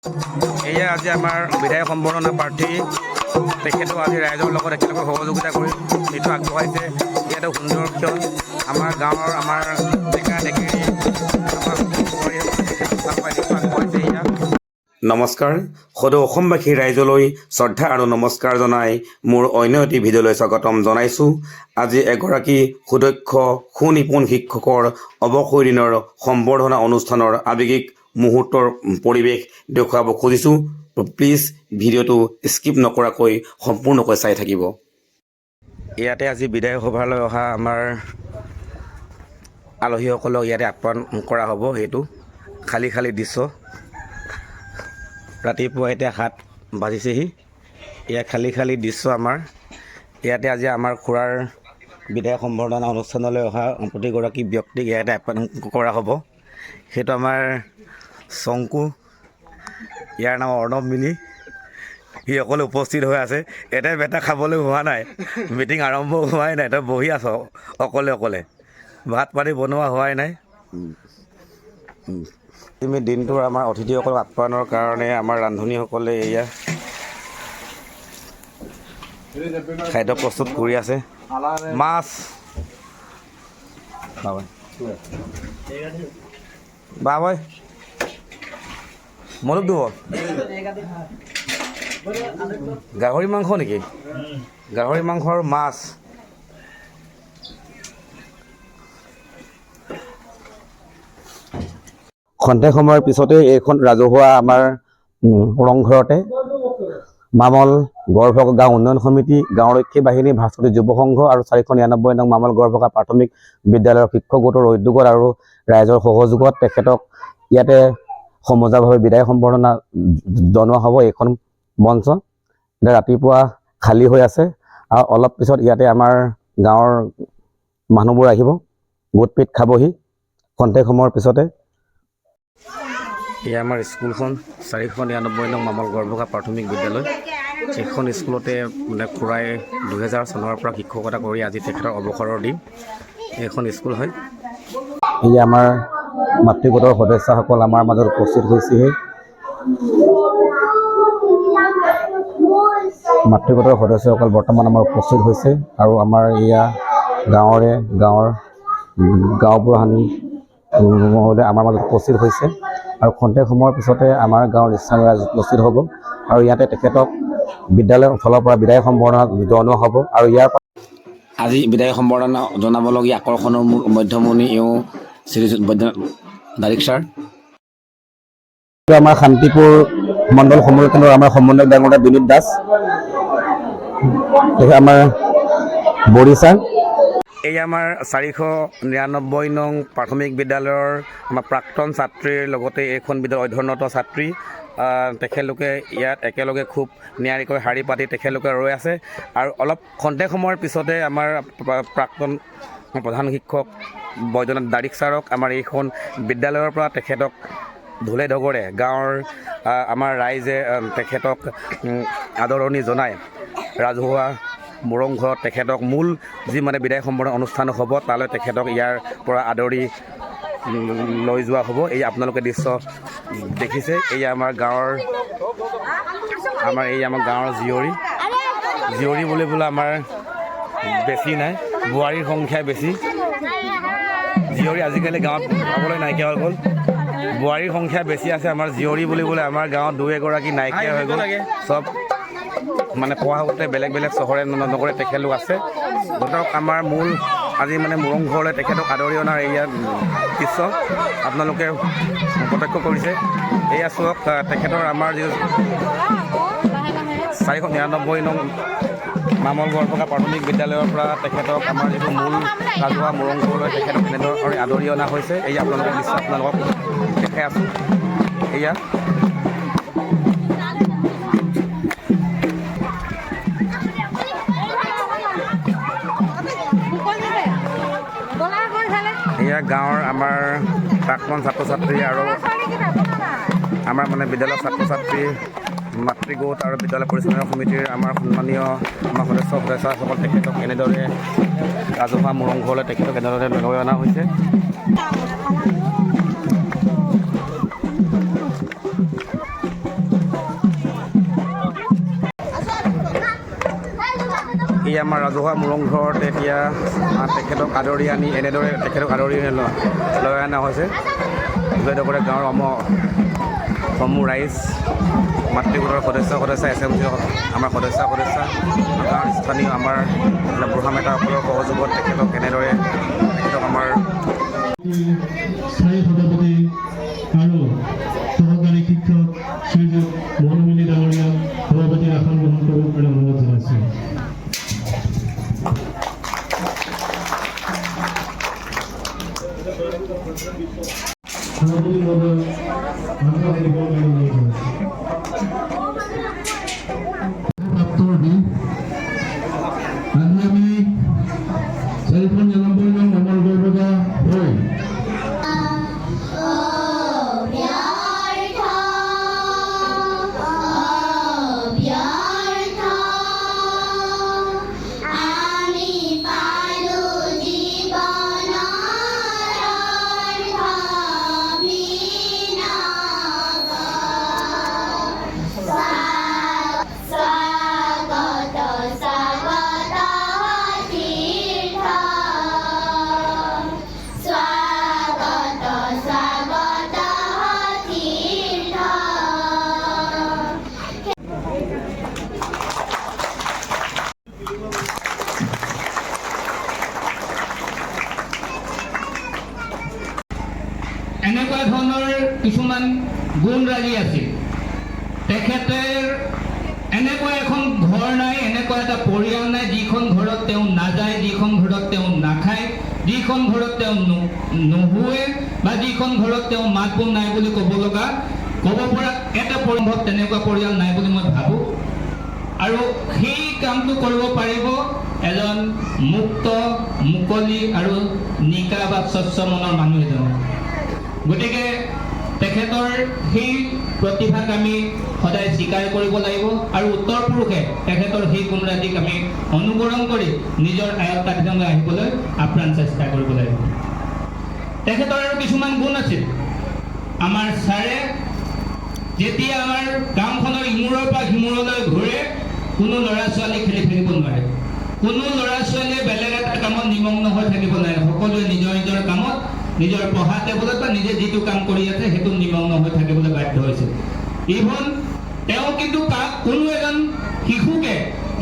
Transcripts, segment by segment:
এয়া আজি আমাৰ বিধায়ক সম্বৰ্ধনা প্ৰাৰ্থী তেখেতো আজি ৰাইজৰ লগত একেলগে সহযোগিতা কৰি এইটো আগবঢ়াইছে। ইয়াতে সুন্দৰ ক্ষণ আমাৰ গাঁৱৰ আমাৰ ডেকা ডেকেৰী নমস্কাৰ। সদৌ অসমবাসী ৰাইজলৈ শ্ৰদ্ধা আৰু নমস্কাৰ জনাই মোৰ অন্য এটি ভিডিঅ'লৈ স্বাগতম জনাইছোঁ। আজি এগৰাকী সুদক্ষ সুনিপুণ শিক্ষকৰ অৱসৰ দিনৰ সম্বৰ্ধনা অনুষ্ঠানৰ আৱেগিক মুহূৰ্তৰ পৰিৱেশ দেখুৱাব খুজিছোঁ। প্লিজ ভিডিঅ'টো স্কিপ নকৰাকৈ সম্পূৰ্ণকৈ চাই থাকিব। ইয়াতে আজি বিধায়ক সভালৈ অহা আমাৰ আলহীসকলক ইয়াতে আপ্যায়ন কৰা হ'ব। সেইটো খালী খালী দৃশ্য। ৰাতিপুৱা এতিয়া 7 বাজিছেহি। এয়া খালী খালী দৃশ্য আমাৰ ইয়াতে আজি আমাৰ খুৰাৰ বিধায়ক সম্বৰ্ধনা অনুষ্ঠানলৈ অহা প্ৰতিগৰাকী ব্যক্তিক ইয়াতে আপ্যায়ন কৰা হ'ব। সেইটো আমাৰ শংকু, ইয়াৰ নাম অৰ্ণৱ মিনি। সি অকলে উপস্থিত হৈ আছে। এটা বেটা খাবলৈ হোৱা নাই, মিটিং আৰম্ভ হোৱাই নাই, তই বহি আছ অকলে অকলে, ভাত পানী বনোৱা হোৱাই নাই। তুমি দিনটোৰ আমাৰ অতিথিসকলক আপ্যায়নৰ কাৰণে আমাৰ ৰান্ধনীসকলে এয়া খাদ্য প্ৰস্তুত কৰি আছে। মাছ বাবই মলুক দিব। গাহৰি মাংস নেকি? গাহৰি মাংস আৰু মাছ। খন্তেক সময়ৰ পিছতে এইখন ৰাজহুৱা আমাৰ ৰংঘৰতে মামল গড়ভগা গাঁও উন্নয়ন সমিতি, গাঁওৰক্ষী বাহিনী, ভাস্কতি যুৱ সংঘ আৰু 499 নং মামল গড়ভগা প্ৰাথমিক বিদ্যালয়ৰ শিক্ষক গোটৰ উদ্যোগত আৰু ৰাইজৰ সহযোগত তেখেতক ইয়াতে সমজাভাৱে বিদায় সম্বৰ্ধনা জনোৱা হ'ব। এইখন মঞ্চ এতিয়া ৰাতিপুৱা খালী হৈ আছে আৰু অলপ পিছত ইয়াতে আমাৰ গাঁৱৰ মানুহবোৰ আহিব, গোট পিট খাবহি খন্তেক সময়ৰ পিছতে। এয়া আমাৰ স্কুলখন 499 নং মামল গড়ভগা প্ৰাথমিক বিদ্যালয়। এইখন স্কুলতে মানে খুৰাই 2000 চনৰ পৰা শিক্ষকতা কৰি আজি তেখেতৰ অৱসৰৰ দিন। এইখন স্কুল হয়। এয়া আমাৰ মাতৃগোটৰ সদস্যসকল আমাৰ মাজত উপস্থিত হৈছেহি। মাতৃগোটৰ সদস্যসকল বৰ্তমান আমাৰ উপস্থিত হৈছে আৰু আমাৰ এয়া গাঁওবুঢ়ানী আমাৰ মাজত উপস্থিত হৈছে আৰু খন্তেক সময়ৰ পিছতে আমাৰ গাঁৱৰ স্থানীয় ৰাইজ উপস্থিত হ'ব আৰু ইয়াতে তেখেতক বিদ্যালয়ৰ ফালৰ পৰা বিদায় সম্বৰ্ধনা জনোৱা হ'ব। আৰু ইয়াৰ পৰা আজি বিদায় সম্বৰ্ধনা জনাবলগীয়া আকৰ্ষণৰ মধ্যমণি এওঁ শ্ৰীযুত বৈদ্যনাথ দাৰিক ছাৰ। আমাৰ শান্তিপুৰ মণ্ডল সমন্বয় কেন্দ্ৰৰ আমাৰ সমন্বয়ক ডাঙৰীয়া বিনীত দাস, আমাৰ বৰি ছাৰ। এই আমাৰ 499 নং প্ৰাথমিক বিদ্যালয়ৰ আমাৰ প্ৰাক্তন ছাত্ৰীৰ লগতে এইখন বিদ্যালয়ৰ অধ্যয়নৰত ছাত্ৰী। তেখেতলোকে ইয়াত একেলগে খুব নিয়াৰিকৈ শাৰী পাতি তেখেতলোকে ৰৈ আছে আৰু অলপ খন্তেক সময়ৰ পিছতে আমাৰ প্ৰাক্তন প্ৰধান শিক্ষক বৈদ্যনাথ দাৰিক ছাৰক আমাৰ এইখন বিদ্যালয়ৰ পৰা তেখেতক ঢোলে ঢগৰে গাঁৱৰ আমাৰ ৰাইজে তেখেতক আদৰণি জনাই ৰাজহুৱা মোৰংঘৰত তেখেতক মূল যি মানে বিদায় সম্বৰ্ধনা অনুষ্ঠান হ'ব তালৈ তেখেতক ইয়াৰ পৰা আদৰি লৈ যোৱা হ'ব। এই আপোনালোকে দৃশ্য দেখিছে। এই আমাৰ গাঁৱৰ জীয়ৰী বুলিবলৈ আমাৰ বেছি নাই, বোৱাৰীৰ সংখ্যা বেছি। জীয়ৰী আজিকালি গাঁৱত পাবলৈ নাইকিয়া হৈ গ'ল। বোৱাৰীৰ সংখ্যা বেছি আছে, আমাৰ জীয়ৰী বুলিবলৈ আমাৰ গাঁৱত 2-এগৰাকী নাইকিয়া হৈ গ'ল। চব মানে পঢ়া শুতে বেলেগ বেলেগ চহৰে নগৰে তেখেতলোক আছে। ধৰক আমাৰ মূল আজি মানে মোৰংঘৰলৈ তেখেতক আদৰি অনাৰ এয়া দৃশ্য আপোনালোকে প্ৰত্যক্ষ কৰিছে। এয়া চাওক তেখেতৰ আমাৰ যি 499 নং মামল গড়ভগা প্ৰাথমিক বিদ্যালয়ৰ পৰা তেখেতক আমাৰ যিটো মূল ৰাজহুৱা মোৰংঘৰলৈ তেখেতক কেনেদৰে আদৰি অনা হৈছে এই আপোনালোকৰ দৃশ্য আপোনালোকক দেখাই আছোঁ। এয়া গাঁৱৰ আমাৰ প্ৰাক্তন ছাত্ৰ ছাত্ৰী আৰু আমাৰ মানে বিদ্যালয়ৰ ছাত্ৰ ছাত্ৰী, মাতৃগোট আৰু বিদ্যালয় পৰিচালনা সমিতিৰ আমাৰ সন্মানীয় আমাৰ সদস্যসকল তেখেতক এনেদৰে ৰাজহুৱা মোৰংঘৰলৈ তেখেতক এনেদৰে লৈ অনা হৈছে। এই আমাৰ ৰাজহুৱা মুৰংঘৰত এতিয়া তেখেতক আদৰি আনি এনেদৰে তেখেতক আদৰি লৈ অনা হৈছে। জয়দগৰে গাঁৱৰ সমূহ ৰাইজ, মাতৃগোটৰ সদস্য SMC আমাৰ সদস্য গাঁৱৰ স্থানীয় আমাৰ বুঢ়া মেতাসকলৰ সহযোগত তেখেতক আমাৰ স্থায়ী সভাপতি আৰু সহকাৰী শিক্ষক শ্ৰীযুত মনোমিনী ডাঙৰীয়া সভাপতিৰ আসন গ্ৰহণ কৰিব কাৰণে অনুৰোধ জনাইছোঁ। সভাপতি মহোদয় আগবঢ়াই দিবৰ কাৰণে অনুৰোধ জনাইছোঁ। আজি আমি 499 নং অমৰ গড়বগা হৈ এনেকুৱা ধৰণৰ কিছুমান গুণ ৰাজি আছিল। তেখেতৰ এনেকুৱা এখন ঘৰ নাই, এনেকুৱা এটা পৰিয়াল নাই যিখন ঘৰত তেওঁ নাযায়, যিখন ঘৰত তেওঁ নাখায়, যিখন ঘৰত তেওঁ নুশুৱে বা যিখন ঘৰত তেওঁ মাত বোল নাই বুলি ক'ব পৰা এটা সম্ভৱ তেনেকুৱা পৰিয়াল নাই বুলি মই ভাবোঁ। আৰু সেই কামটো কৰিব পাৰিব এজন মুক্ত, মুকলি আৰু নিকা বা স্বচ্ছ মনৰ মানুহ এজনে। গতিকে তেখেতৰ সেই প্ৰতিভাক আমি সদায় স্বীকাৰ কৰিব লাগিব আৰু উত্তৰ পুৰুষে তেখেতৰ সেই গুণৰাজিক আমি অনুকৰণ কৰি নিজৰ আয়ত্তাধীনলৈ আহিবলৈ আপ্ৰাণ চেষ্টা কৰিব লাগিব। তেখেতৰ আৰু কিছুমান গুণ আছিল। আমাৰ ছাৰে যেতিয়া আমাৰ গাঁওখনৰ ইমূৰৰ পৰা সিমূৰলৈ ঘূৰে, কোনো ল'ৰা ছোৱালী খেলি থাকিব নোৱাৰে, কোনো ল'ৰা ছোৱালীয়ে বেলেগ এটা কামত নিমগ্ন হৈ থাকিব নোৱাৰে। সকলোৱে নিজৰ নিজৰ কামত, নিজৰ পঢ়া টেবুলত বা নিজে যিটো কাম কৰি আছে সেইটো নিমগ্ন হৈ থাকিবলৈ বাধ্য হৈছে। ইভন তেওঁ কিন্তু কোনো এজন শিশুকে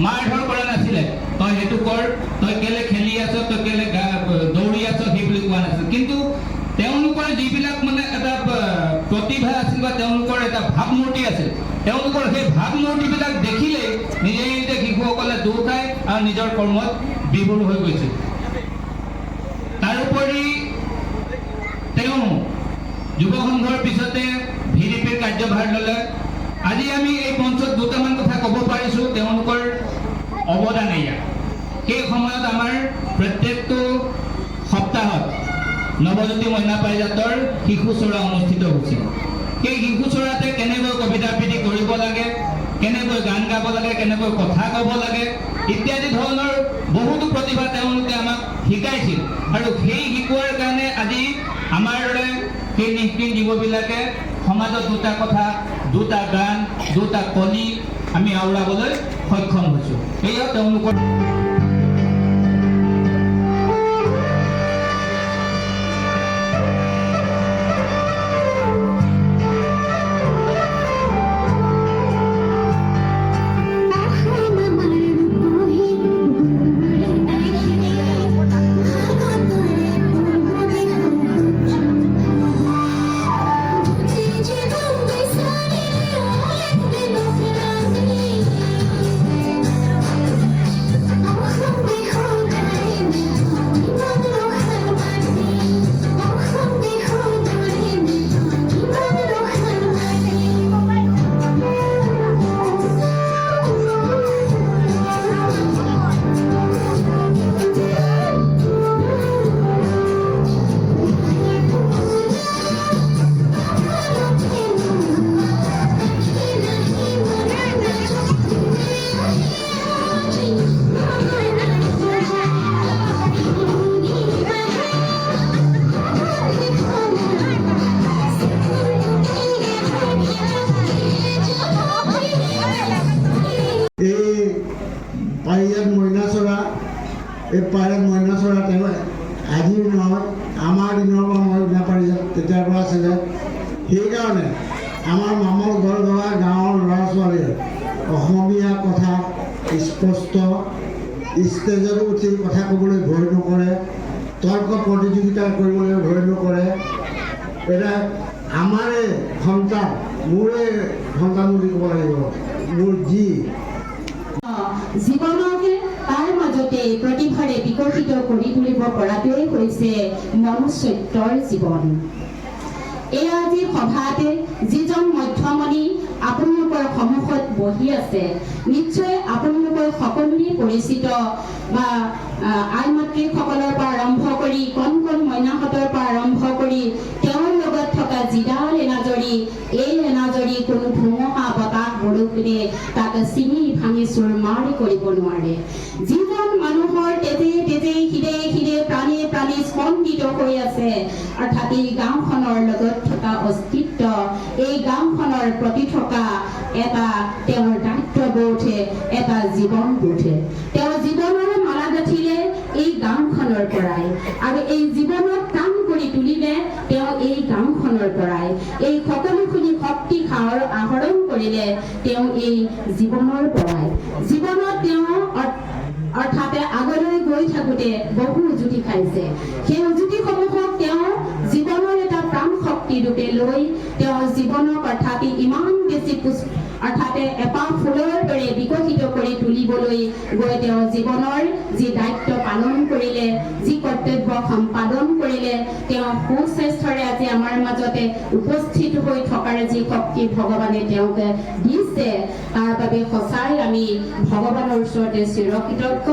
মাৰ ধৰ কৰা নাছিলে। তই সেইটো কৰ, তই কেলে খেলি আছ, তই কেলে দৌৰি আছ, সেই বুলি কোৱা নাছিল। কিন্তু তেওঁলোকৰ যিবিলাক মানে এটা প্ৰতিভা আছিল বা তেওঁলোকৰ এটা ভাৱমূৰ্তি আছিল, তেওঁলোকৰ সেই ভাৱমূৰ্তিবিলাক দেখিলেই নিজে নিজে শিশুসকলে দৌৰ খায় আৰু নিজৰ কৰ্মত বিভোৰ হৈ গৈছিল। তাৰোপৰি তেওঁ যুৱ সংঘৰ পিছতে VDPৰ কাৰ্যভাৰ ল'লে। আজি আমি এই মঞ্চত দুটামান কথা ক'ব পাৰিছোঁ, তেওঁলোকৰ অৱদান এয়া। সেই সময়ত আমাৰ প্ৰত্যেকটো সপ্তাহত নৱজ্যোতি মইনা পাৰিজাতৰ শিশু চৰা অনুষ্ঠিত হৈছিল। সেই শিশু চৰাতে কেনেকৈ কবিতা আবৃত্তি কৰিব লাগে, কেনেকৈ গান গাব লাগে, কেনেকৈ কথা ক'ব লাগে ইত্যাদি ধৰণৰ বহুতো প্ৰতিভা তেওঁলোকে আমাক শিকাইছিল। আৰু সেই শিকোৱাৰ কাৰণে আজি আমাৰ দৰে সেই নিষ্কিন জীৱবিলাকে সমাজত দুটা কথা, দুটা গান, দুটা কলি আমি আওৰাবলৈ সক্ষম হৈছোঁ। এয়া তেওঁলোকৰ এই পাইলট মইনাচৰা তেওঁ আজিৰ নহয় আমাৰ দিনৰ পৰা মই নাপাৰি তেতিয়াৰ পৰা আছিলে। সেইকাৰণে আমাৰ মামল ঘৰ ধৰা গাঁৱৰ ল'ৰা ছোৱালীয়ে অসমীয়া কথা স্পষ্ট ষ্টেজত উঠি কথা ক'বলৈ ভয় নকৰে, তৰ্ক প্ৰতিযোগিতা কৰিবলৈ ভয় নকৰে। এতিয়া আমাৰে সন্তান, মোৰে সন্তান বুলি ক'ব লাগিব, মোৰ যি জীৱনকে তাৰ মাজতে প্ৰতিভাৰে বিকশিত কৰি তুলিব পৰাটোৱেই হৈছে মনুষ্যত্বৰ জীৱন। এই আজি সভাতে যিজন মধ্যমণি আপোনালোকৰ সন্মুখত বহি আছে, নিশ্চয় আপোনালোকৰ সকলোৰে পৰিচিত বা আই মাতৃসকলৰ পৰা আৰম্ভ কৰি কণ কণ মইনাহঁতৰ পৰা আৰম্ভ কৰি তেওঁৰ লগত থকা যিডাল এনাজৰী, এই এনাজৰী কোনো ধুমুহা বতাহ বৰষুণে তাক চিঙি ভাঙি চুৰমাৰ কৰিব নোৱাৰে। যিজন মানুহৰ তেজে তেজে শিৰে শিৰে প্ৰাণে প্ৰাণে স্পন্দিত হৈ আছে, অৰ্থাৎ এই গাঁওখনৰ লগত থকা অস্তিত্ব, এই গাঁওখনৰ প্ৰতি থকা এটা তেওঁৰ দায়িত্ববোধে, এটা জীৱনবোধে, তেওঁৰ জীৱনৰ মালাগাঠিৰে এই গাঁওখনৰ পৰাই আৰু এই জীৱনত কাম কৰি তুলিলে তেওঁ এই গাঁওখনৰ পৰাই এই সকলোখিনি শক্তি আহৰণ কৰিলে তেওঁ এই জীৱনৰ পৰাই। জীৱনত তেওঁ অৰ্থাৎ আগলৈ গৈ থাকোঁতে বহু উজুতি খাইছে। সেই উজুতিসমূহক তেওঁ জীৱনৰ এটা প্ৰাণ শক্তি ৰূপে লৈ তেওঁ জীৱনক অৰ্থাৎ ইমান বেছি অৰ্থাৎ এপাহ ফুলৰ দৰে বিকশিত কৰি তুলিবলৈ গৈ তেওঁ জীৱনৰ যি দায়িত্ব পালন কৰিলে, যি কৰ্তব্য সম্পাদন কৰিলে, তেওঁ সুস্বাস্থ্যৰে আজি আমাৰ মাজতে উপস্থিত হৈ থকাৰ যি শক্তি ভগৱানে তেওঁক দিছে, তাৰ বাবে সঁচাই আমি ভগৱানৰ ওচৰতে চিৰকৃতজ্ঞ।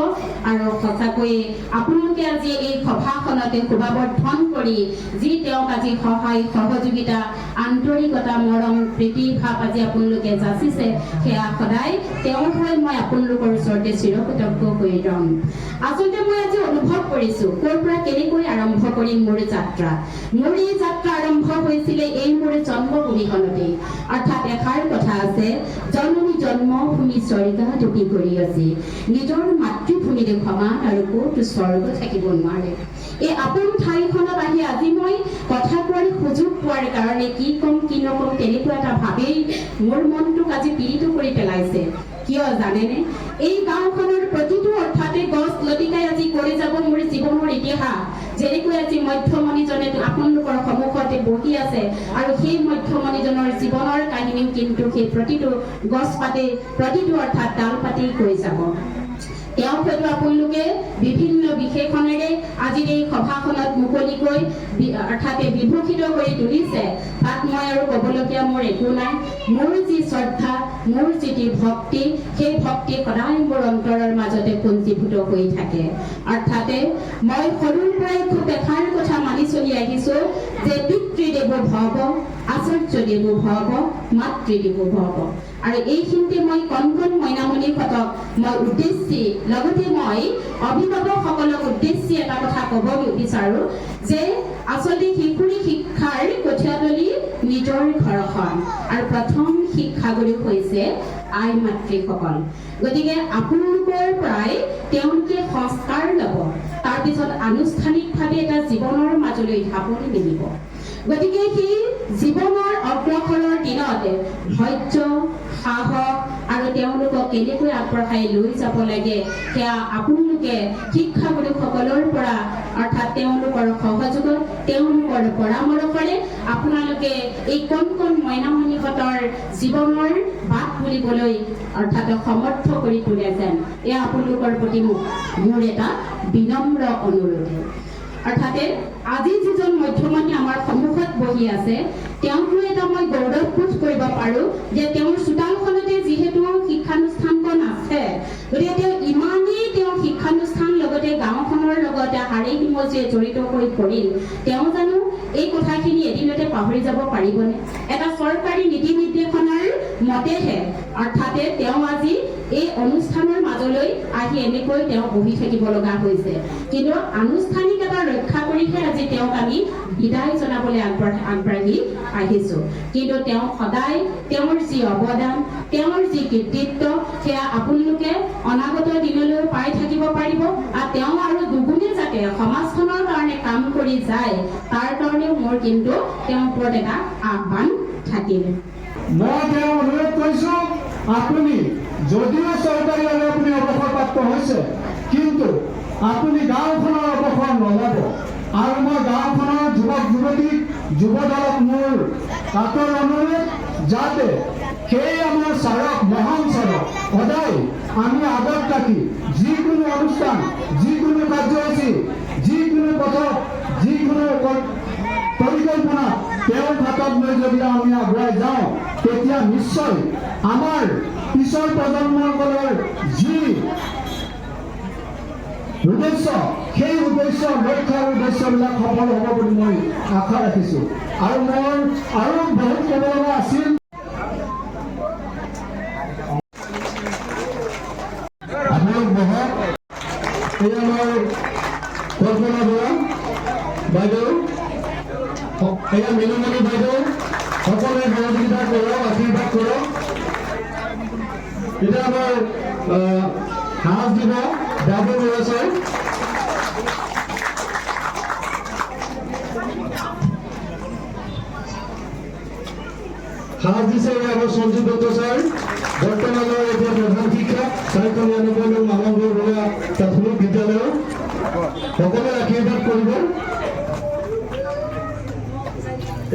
আৰু সঁচাকৈয়ে আপোনালোকে আজি এই সভাখনতে শোভাবৰ্ধন কৰি যি তেওঁক আজি সহায় সহযোগিতা আন্তৰিকতা মৰম প্ৰীতি ভাৱ আজি আপোনালোকে যাচিছে, সেয়া সদায় তেওঁৰ হৈ মই আপোনালোকৰ ওচৰতে চিৰকৃতজ্ঞ হৈ ৰম। আচলতে মই আজি অনুভৱ কৰিছোঁ ক'ৰ পৰা কেনেকৈ আৰম্ভ কৰিম মোৰ যাত্ৰা। মোৰ এই যাত্ৰা আৰম্ভ হৈছিলে এই মোৰ জন্মভূমিখনতেই। অৰ্থাৎ এষাৰ কথা আছে, জননী জন্মভূমি স্বৰ্গা ডুবি কৰি আছে, নিজৰ মাতৃভূমিৰে সমান আৰু ক'তো স্বৰ্গ থাকিব নোৱাৰে। এই আপোন ঠাইখনত আহি আজি মই কথা কোৱাৰ সুযোগ পোৱাৰ কাৰণে কি ক'ম কি নক'ম তেনেকুৱা এটা ভাৱেই মোৰ মনটোক আজি পীড়িত কৰি পেলাইছে। কিয় জানেনে? এই গাঁওখনৰ প্ৰতিটো অৰ্থাতে গছ লতিকাই আজি কৰি যাব মোৰ জীৱনৰ ইতিহাস। যেনেকৈ আজি মধ্যমণিজনে আপোনালোকৰ সন্মুখতে বহি আছে আৰু সেই মধ্যমণিজনৰ জীৱনৰ কাহিনীও কিন্তু সেই প্ৰতিটো গছ পাতে, প্ৰতিটো অৰ্থাৎ ডাল পাতেই কৈ যাব। তেওঁক হয়তো আপোনালোকে বিভিন্ন বিশেষণেৰে আজিৰ এই সভাখনত মুকলিকৈ অৰ্থাৎ বিভূষিত কৰি তুলিছে। তাত মই আৰু ক'বলগীয়া মোৰ একো নাই। মোৰ যি শ্ৰদ্ধা, মোৰ যিটি ভক্তি, সেই ভক্তি সদায় মোৰ অন্তৰৰ মাজতে পুঞ্জীভূত হৈ থাকে। অৰ্থাৎ মই সৰুৰ পৰাই খুব এষাৰ কথা মানি চলি আহিছোঁ যে পিতৃদেৱ ভৱ, আচাৰ্যদেৱ ভৱ, মাতৃদেৱ ভৱ। আৰু এইখিনিতে মই কণ কণ মইনামণিহঁতক মই উদ্দেশ্যি, লগতে মই অভিভাৱকসকলক উদ্দেশ্যি এটা কথা ক'ব বিচাৰোঁ যে আচলতে শিশুৰী শিক্ষাৰ কঠীয়াতলী নিজৰ ঘৰখন আৰু প্ৰথম শিক্ষাগুৰু হৈছে আই মাতৃসকল। গতিকে আপোনালোকৰ পৰাই তেওঁলোকে সংস্কাৰ ল'ব, তাৰপিছত আনুষ্ঠানিকভাৱে এটা জীৱনৰ মাজলৈ ঢাপলি মেলিব। গতিকে সেই জীৱনৰ অগ্ৰসৰৰ দিনত ধৈৰ্য, সাহস আৰু তেওঁলোকক কেনেকৈ আগবঢ়াই লৈ যাব লাগে সেয়া আপোনালোকে শিক্ষাগুৰুসকলৰ পৰা অৰ্থাৎ তেওঁলোকৰ সহযোগত, তেওঁলোকৰ পৰামৰ্শৰে আপোনালোকে এই কণ কণ মইনামণিহঁতৰ জীৱনৰ বাট বুলিবলৈ অৰ্থাৎ সমৰ্থ কৰি তোলে যেন, এয়া আপোনালোকৰ প্ৰতি মোৰ এটা বিনম্ৰ অনুৰোধ। অৰ্থাৎ আজি যিজন মধ্যমণি আমাৰ সন্মুখত বহি আছে, তেওঁক লৈ এটা মই গৌৰৱবোধ কৰিব পাৰোঁ যে তেওঁৰ চোতালখনতে যিহেতু শিক্ষানুষ্ঠানখন আছে, গতিকে তেওঁ ইমানেই তেওঁ শিক্ষানুষ্ঠান লগতে গাঁওখনৰ লগতে হাড়ি হিমজে জড়িত হৈ পৰিল, তেওঁ জানো এই কথাখিনি এদিনতে পাহৰি যাব পাৰিবনে? এটা চৰকাৰী নীতি নিৰ্দেশনাৰ মতেহে অৰ্থাতে তেওঁ আজি এই অনুষ্ঠানৰ মাজলৈ আহি এনেকৈ তেওঁ বহি থাকিব লগা হৈছে। কিন্তু আনুষ্ঠানিকতা ৰক্ষা কৰিহে আজি তেওঁক আমি বিদায় জনাবলৈ আগবাঢ়ি আহিছোঁ। কিন্তু তেওঁ সদায় তেওঁৰ যি অৱদান, তেওঁৰ যি কৃতিত্ব, সেয়া আপোনালোকে অনাগত দিনলৈ পাই থাকিব পাৰিব। আৰু তেওঁ আৰু দুগুণে যাতে সমাজখনৰ কাৰণে কাম কৰি যায়, তাৰ কাৰণেও মোৰ কিন্তু তেওঁৰ ওপৰত এটা আহ্বান থাকিল। মই তেওঁ অনুৰোধ কৰিছোঁ, আপুনি যদিও চৰকাৰীভাৱে আপুনি অৱসৰপ্ৰাপ্ত হৈছে, কিন্তু আপুনি গাঁওখনৰ অৱসৰ নল'ব। আৰু মই গাঁওখনৰ যুৱক যুৱতীক, যুৱ দলক মোৰ কাতৰ অনুৰোধ, যাতে সেই আমাৰ স্মাৰক, মহান স্মাৰক সদায় আমি আগত ৰাখি যিকোনো অনুষ্ঠান, যিকোনো কাৰ্যসূচী, যিকোনো পথত, যিকোনো পৰিকল্পনা তেওঁৰ হাতত লৈ যদি আমি আগুৱাই যাওঁ, তেতিয়া নিশ্চয় আমাৰ পিছৰ প্ৰজন্মসকলৰ যি উদ্দেশ্য, সেই উদ্দেশ্য, লক্ষ্য আৰু উদ্দেশ্যবিলাক সফল হ'ব বুলি মই আশা ৰাখিছোঁ। আৰু মোৰ আৰু বহুত ক'ব লগা আছিল। আপোনালোক বহক। এই আমাৰ কল্পনা বৰা বাইদেউ, এয়া মিলুমণি বাইদেউ, সকলোৱে সহযোগিতা কৰক, আশীৰ্বাদ কৰক। এতিয়া আমাৰ সাজ দিব বাবু বৰা ছাৰ। সাজ দিছে আমাৰ সঞ্জীৱ দত্ত ছাৰ, বৰ্তমানৰ এতিয়া প্ৰধান শিক্ষক 499 নং মামলগড় বৰুৱা প্ৰাথমিক বিদ্যালয়ৰ। সকলোৱে আশীৰ্বাদ কৰিব।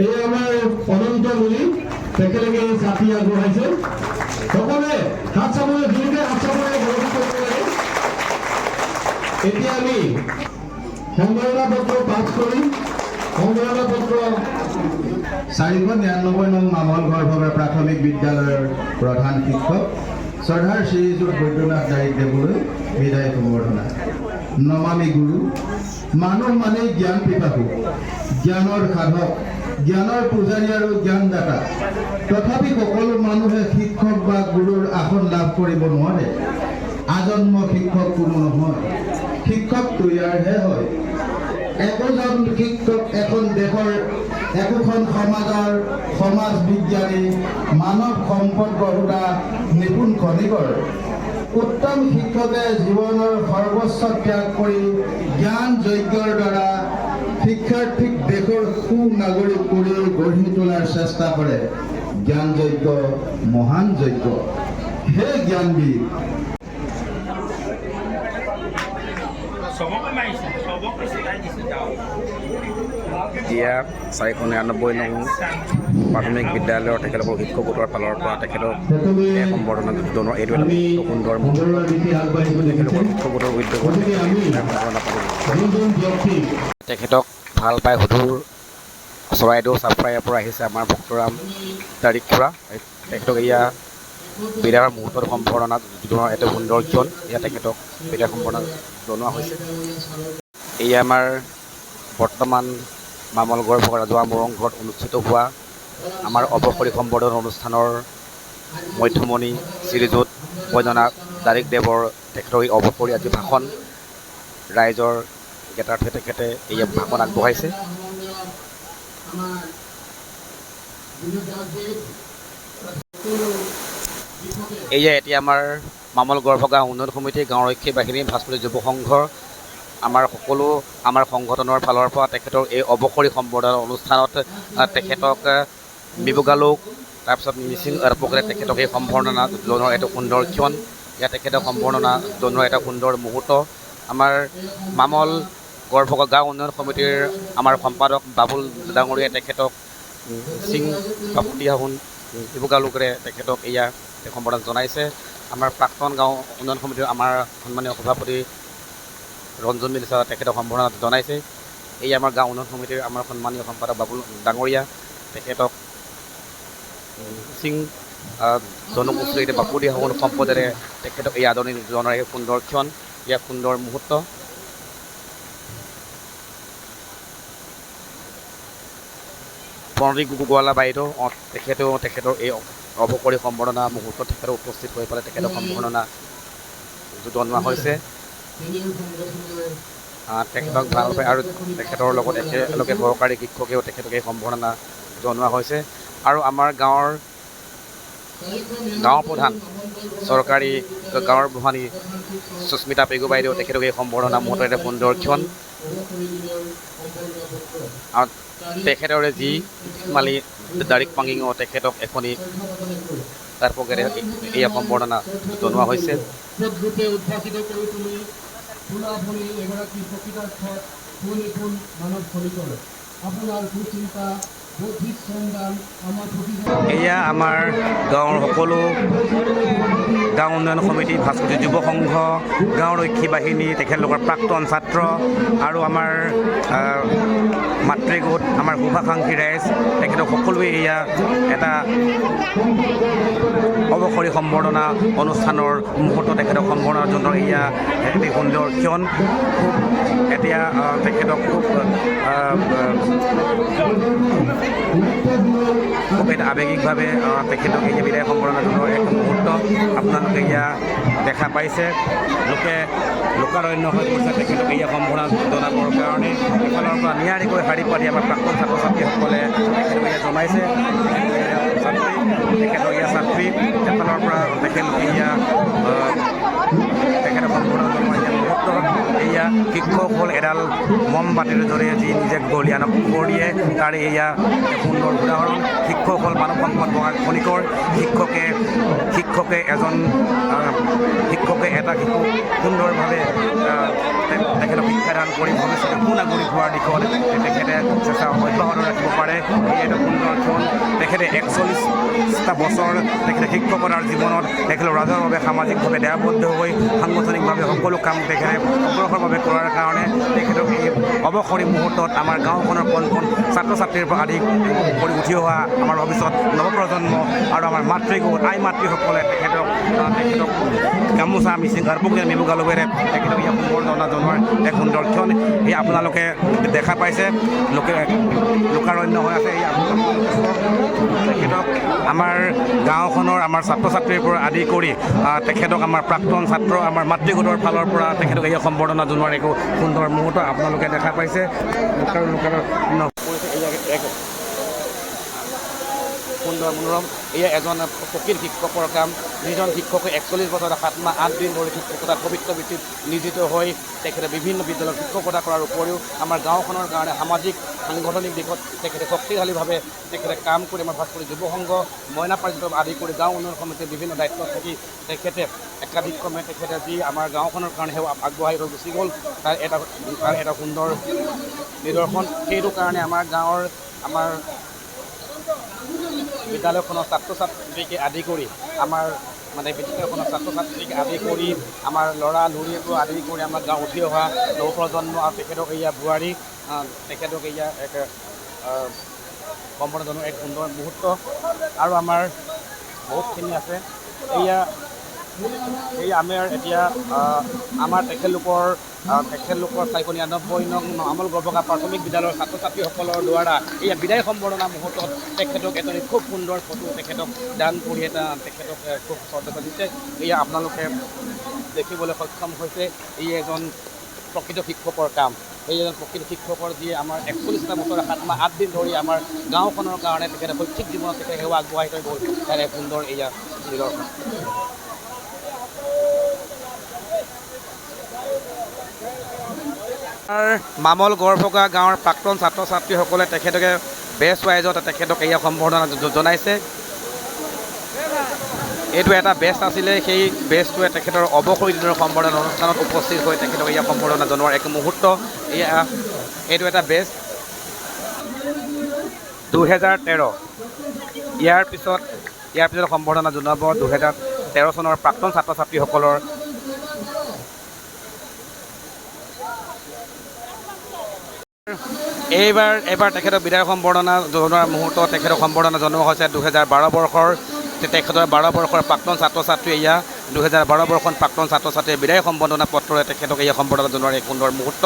এই আমাৰ অনন্ত মুনি, তেখেতলোকে ছাতি আগবঢ়াইছে। সকলোৱে হাত চাবলৈ, দুয়োকে হাত চাবলৈ গৌৰৱ কৰিব লাগে। এতিয়া আমি সম্বৰ্ধনা পত্ৰ পাঠ কৰিম। সম্বৰ্ধনা পত্ৰ 499 নং মামলগড় ভগৰ প্ৰাথমিক বিদ্যালয়ৰ প্ৰধান শিক্ষক শ্ৰদ্ধাৰ শ্ৰীযুত বৈদ্যনাথ দাৰিক দেৱলৈ বিদায় সম্বৰ্ধনা। নমামি গুৰু। মানুহ মানেই জ্ঞান পিপাসু, জ্ঞানৰ সাধক, জ্ঞানৰ পূজাৰী আৰু জ্ঞানদাতা। তথাপি সকলো মানুহে শিক্ষক বা গুৰুৰ আসন লাভ কৰিব নোৱাৰে। আজন্ম শিক্ষক কোনো নহয়, শিক্ষক তৈয়াৰহে হয়। একোজন শিক্ষক এখন দেশৰ, একোখন সমাজৰ সমাজ বিজ্ঞানী, মানৱ সম্পদ গঢ়োতা নিপুণ খনিকৰ। উত্তম শিক্ষকে জীৱনৰ সৰ্বোচ্চ ত্যাগ কৰি জ্ঞান যজ্ঞৰ দ্বাৰা শিক্ষাৰ্থীক দেশৰ সুনাগৰিক কৰি গঢ়ি তোলাৰ চেষ্টা কৰে। জ্ঞান যজ্ঞ মহান যজ্ঞ। হে জ্ঞানবীৰ। এতিয়া 499 নং প্ৰাথমিক বিদ্যালয়ৰ তেখেতলোকৰ শিক্ষক গোটৰ ফালৰ পৰা তেখেতক সম্বৰ্ধনা জনোৱা এইটো এটা সুন্দৰ তেখেতলোকৰ শিক্ষক গোটৰ উদ্যোগত তেখেতক ভাল পাই সুধুৰ চৰাইদেউ চাপৰাইৰ পৰা আহিছে আমাৰ ভক্তৰাম দাৰিক খুৰা। তেখেতক এয়া বিদায়ৰ মুহূৰ্তত সম্বৰ্ধনা জনোৱা এটা সুন্দৰ ক্ষণ। এয়া তেখেতক বিদায় সম্বৰ্ধনা জনোৱা হৈছে। এয়া আমাৰ বৰ্তমান মামলগড় ভগৰ ৰাজহুৱা মোৰং ঘৰত অনুষ্ঠিত হোৱা আমাৰ অৱসৰী সম্বৰ্ধনা অনুষ্ঠানৰ মধ্যমণি শ্ৰীযুত বৈদ্যনাথ দাৰিক দেৱৰ তেখেতৰ এই অৱসৰী আজি ভাষণ ৰাইজৰ জ্ঞাতাৰ্থে তেখেতে এই ভাষণ আগবঢ়াইছে। এয়া এতিয়া আমাৰ মামলগড় ভগা উন্নয়ন সমিতি, গাঁওৰক্ষী বাহিনী, ভাস্কৰী যুৱ সংঘৰ আমাৰ সকলো আমাৰ সংগঠনৰ ফালৰ পৰা তেখেতৰ এই অৱসৰী সম্বৰ্ধনা অনুষ্ঠানত তেখেতক বিবুগালোক, তাৰপিছত মিচিং এৰপকেৰে তেখেতক এই সম্বৰ্ধনা জনোৱাৰ এটা সুন্দৰ ক্ষণ। ইয়াত তেখেতক সম্বৰ্ধনা জনোৱাৰ এটা সুন্দৰ মুহূৰ্ত। আমাৰ মামলগড় ভগা গাঁও উন্নয়ন সমিতিৰ আমাৰ সম্পাদক বাবুল ডাঙৰীয়াই তেখেতক মিচিং বাপুতি সাহোন বিবুগালোকেৰে তেখেতক এয়া সম্বৰ্ধনা জনাইছে। আমাৰ প্ৰাক্তন গাঁও উন্নয়ন সমিতিৰ আমাৰ সন্মানীয় সভাপতি ৰঞ্জন মিলিছা তেখেতক সম্বৰ্ধনা জনাইছে। এই আমাৰ গাঁও উন্নয়ন সমিতিৰ আমাৰ সন্মানীয় সম্পাদক বাবুল ডাঙৰীয়া তেখেতক মিচিং জনগোষ্ঠীৰ বাপুতি সাহোন সম্পদেৰে তেখেতক এই আদৰণি জনোৱাৰ এই সুন্দৰ ক্ষণ, ইয়াৰ সুন্দৰ মুহূৰ্ত। প্ৰণতি গোৱালা বাইদেউ তেখেতেও তেখেতৰ এই অৱসৰী সম্বৰ্ধনা মুহূৰ্তত তেখেতে উপস্থিত হৈ পেলাই তেখেতৰ সম্বৰ্ধনা জনোৱা হৈছে। তেখেতক ভাল পায় আৰু তেখেতৰ লগত একেলগে সহকাৰী শিক্ষকেও তেখেতক এই সম্বৰ্ধনা জনোৱা হৈছে। আৰু আমাৰ গাঁৱৰ প্ৰধান চৰকাৰী গাঁৱৰ গোহানী সুস্মিতা পেগু বাইদেউ তেখেতক এই সম্বৰ্ধনা মুহূৰ্তত এটা সুন্দৰ ক্ষণ। আৰু তেখেতৰে যি মালি দাৰিক পাঙিঙো তেখেতক এখনি তাৰ পকেৰে এই সম্বৰ্ধনা জনোৱা হৈছে। এয়া আমাৰ গাঁৱৰ সকলো গাঁও উন্নয়ন সমিতি, ভাস্কৰ্য যুৱ সংঘ, গাঁৱৰ ৰক্ষী বাহিনী, তেখেতলোকৰ প্ৰাক্তন ছাত্ৰ আৰু আমাৰ মাতৃগোট, আমাৰ শুভাকাংক্ষী ৰাইজ, তেখেতক সকলোৱে এয়া এটা অৱসৰী সম্বৰ্ধনা অনুষ্ঠানৰ মুহূৰ্তত তেখেতক সম্বৰ্ধনা জনোৱাৰ এয়া এটি সুন্দৰ ক্ষণ। এতিয়া তেখেতক খুব এটা আৱেগিকভাৱে তেখেতক এই বিদায় সম্বৰ্ধনা জনোৱাৰ এক মুহূৰ্ত আপোনালোকে এয়া দেখা পাইছে। লোকাৰণ্য হৈ পৰিছে তেখেতক এয়া সম্বৰ্ধনা জনাবৰ কাৰণে। এফালৰ পৰা নিয়াৰিকৈ শাৰী পাতি আমাৰ প্ৰাক্তন ছাত্ৰ ছাত্ৰীসকলে তেখেতক এয়া জনাইছে। তেখেতক এয়া ছাত্ৰী, এফালৰ পৰা তেখেতলোকে এয়া তেখেতক সম্বৰ্ধনা জনোৱাৰ এয়া মুহূৰ্ত। এয়া শিক্ষকসকল এডাল মমবাতিৰ দৰে যি নিজে বলিয়ানক পোহৰ দিয়ে, তাৰে এয়া সুন্দৰ উদাহৰণ। শিক্ষকসকল মানৱ সম্পদ বঙাল খনিকৰ। শিক্ষকে এটা শিশুক সুন্দৰভাৱে তেখেতক শিক্ষাদান কৰি ভৱিষ্যতে সুনাগৰিক হোৱাৰ দিশত তেখেতে চেষ্টা অব্যাহত ৰাখিব পাৰে। এই এটা সুন্দৰ ক্ষণ। তেখেতে 41টা বছৰ তেখেতে শিক্ষকতাৰ জীৱনত তেখেতে ৰাজৰ বাবে সামাজিকভাৱে দায়বদ্ধ হৈ সাংগঠনিকভাৱে সকলো কাম তেখেতে অগ্ৰসৰভাৱে কৰাৰ কাৰণে তেখেতক এই অৱসৰী মুহূৰ্তত আমাৰ গাঁওখনৰ কণ কণ ছাত্ৰ ছাত্ৰীৰ পৰা আদি কৰি উঠি অহা আমাৰ ভৱিষ্যত নৱপ্ৰজন্ম আৰু আমাৰ মাতৃগোট আই মাতৃসকলে তেখেতক গামোচা মিচিং গাৰপুকীয়া মেমুগালুৱেৰে তেখেতক ইয়াক সম্বৰ্ধনা জনোৱাৰ এক সুন্দৰ ক্ষণ। এই আপোনালোকে দেখা পাইছে লোকাৰণ্য হৈ আছে। তেখেতক আমাৰ গাঁওখনৰ আমাৰ ছাত্ৰ ছাত্ৰীৰ পৰা আদি কৰি তেখেতক আমাৰ প্ৰাক্তন ছাত্ৰ আমাৰ মাতৃগোটৰ ফালৰ পৰা তেখেতক এই সম্বৰ্ধনা জনোৱাৰ একো সুন্দৰ মুহূৰ্ত আপোনালোকে দেখা পাইছে। সুন্দৰ মনোৰম। এয়া এজন প্ৰকৃত শিক্ষকৰ কাম। যিজন শিক্ষকে 41 বছৰ 7 মাহ 8 দিন ধৰি শিক্ষকতাৰ পবিত্ৰ বৃত্তিত নিয়োজিত হৈ তেখেতে বিভিন্ন বিদ্যালয়ত শিক্ষকতা কৰাৰ উপৰিও আমাৰ গাঁওখনৰ কাৰণে সামাজিক সাংগঠনিক দিশত তেখেতে শক্তিশালীভাৱে তেখেতে কাম কৰি আমাৰ ভাস্কৰ্য যুৱ সংঘ, মইনা পাৰিজাত আদি কৰি গাঁও উন্নয়ন সমিতিৰ বিভিন্ন দায়িত্বত থাকি তেখেতে একাধিক্ৰমে তেখেতে যি আমাৰ গাঁওখনৰ কাৰণে সেৱা আগবঢ়াই থৈ গুচি গ'ল, তাৰ এটা সুন্দৰ নিদৰ্শন। সেইটো কাৰণে আমাৰ গাঁৱৰ আমাৰ বিদ্যালয়খনৰ ছাত্ৰ ছাত্ৰীকে আদি কৰি আমাৰ বিদ্যালয়খনৰ ছাত্ৰ ছাত্ৰীকে আদি কৰি আমাৰ ল'ৰা লৰিৰ পৰা আদি কৰি আমাৰ গাঁও উঠি অহা নৱপ্ৰজন্ম আৰু তেখেতক এয়া বোৱাৰী তেখেতক এয়া এক সম্বৰ্ধনা জনোৱাৰ এক সুন্দৰ মুহূৰ্ত। আৰু আমাৰ বহুতখিনি আছে। আমাৰ এতিয়া আমাৰ তেখেতলোকৰ 499 নং আমল গৰ্ভকা প্ৰাথমিক বিদ্যালয়ৰ ছাত্ৰ ছাত্ৰীসকলৰ দ্বাৰা এই বিদায় সম্বৰ্ধনা মুহূৰ্তত তেখেতক এজনী খুব সুন্দৰ ফটো তেখেতক দান কৰি তেখেতক খুব শ্ৰদ্ধা দিছে। এয়া আপোনালোকে দেখিবলৈ সক্ষম হৈছে। এই এজন প্ৰকৃত শিক্ষকৰ কাম। এই এজন প্ৰকৃত শিক্ষকৰ যিয়ে আমাৰ 41টা বছৰ 7 মাহ 8 দিন ধৰি আমাৰ গাঁওখনৰ কাৰণে তেখেতে শৈক্ষিক জীৱনত তেখেতে সেৱা আগবঢ়াই থৈ গ'ল। তাৰ এক সুন্দৰ এয়া নিদৰ্শন। মামল গড়ভকা গাঁৱৰ প্ৰাক্তন ছাত্ৰ ছাত্ৰীসকলে তেখেতকে বেষ্ট ৱাইজত তেখেতক এয়া সম্বৰ্ধনা জনাইছে। এইটো এটা বেষ্ট আছিলে। সেই বেষ্টটোৱে তেখেতৰ অৱসৰী দিনৰ সম্বৰ্ধনা অনুষ্ঠানত উপস্থিত হৈ তেখেতক এয়া সম্বৰ্ধনা জনোৱাৰ এক মুহূৰ্ত। এইটো এটা বেষ্ট 2013। ইয়াৰ পিছত সম্বৰ্ধনা জনাব 2013 চনৰ প্ৰাক্তন ছাত্ৰ ছাত্ৰীসকলৰ এইবাৰ তেখেতক বিদায় সম্বৰ্ধনা জনোৱাৰ মুহূৰ্তত তেখেতক সম্বৰ্ধনা জনোৱা হৈছে 2012 বৰ্ষৰ তেখেতৰ 12 বৰ্ষৰ প্ৰাক্তন ছাত্ৰ ছাত্ৰী। এয়া 2012 বৰ্ষৰ প্ৰাক্তন ছাত্ৰ ছাত্ৰীৰ বিদায় সম্বৰ্ধনা পত্ৰৰে তেখেতক এয়া সম্বৰ্ধনা জনোৱাৰ এক সুন্দৰ মুহূৰ্ত।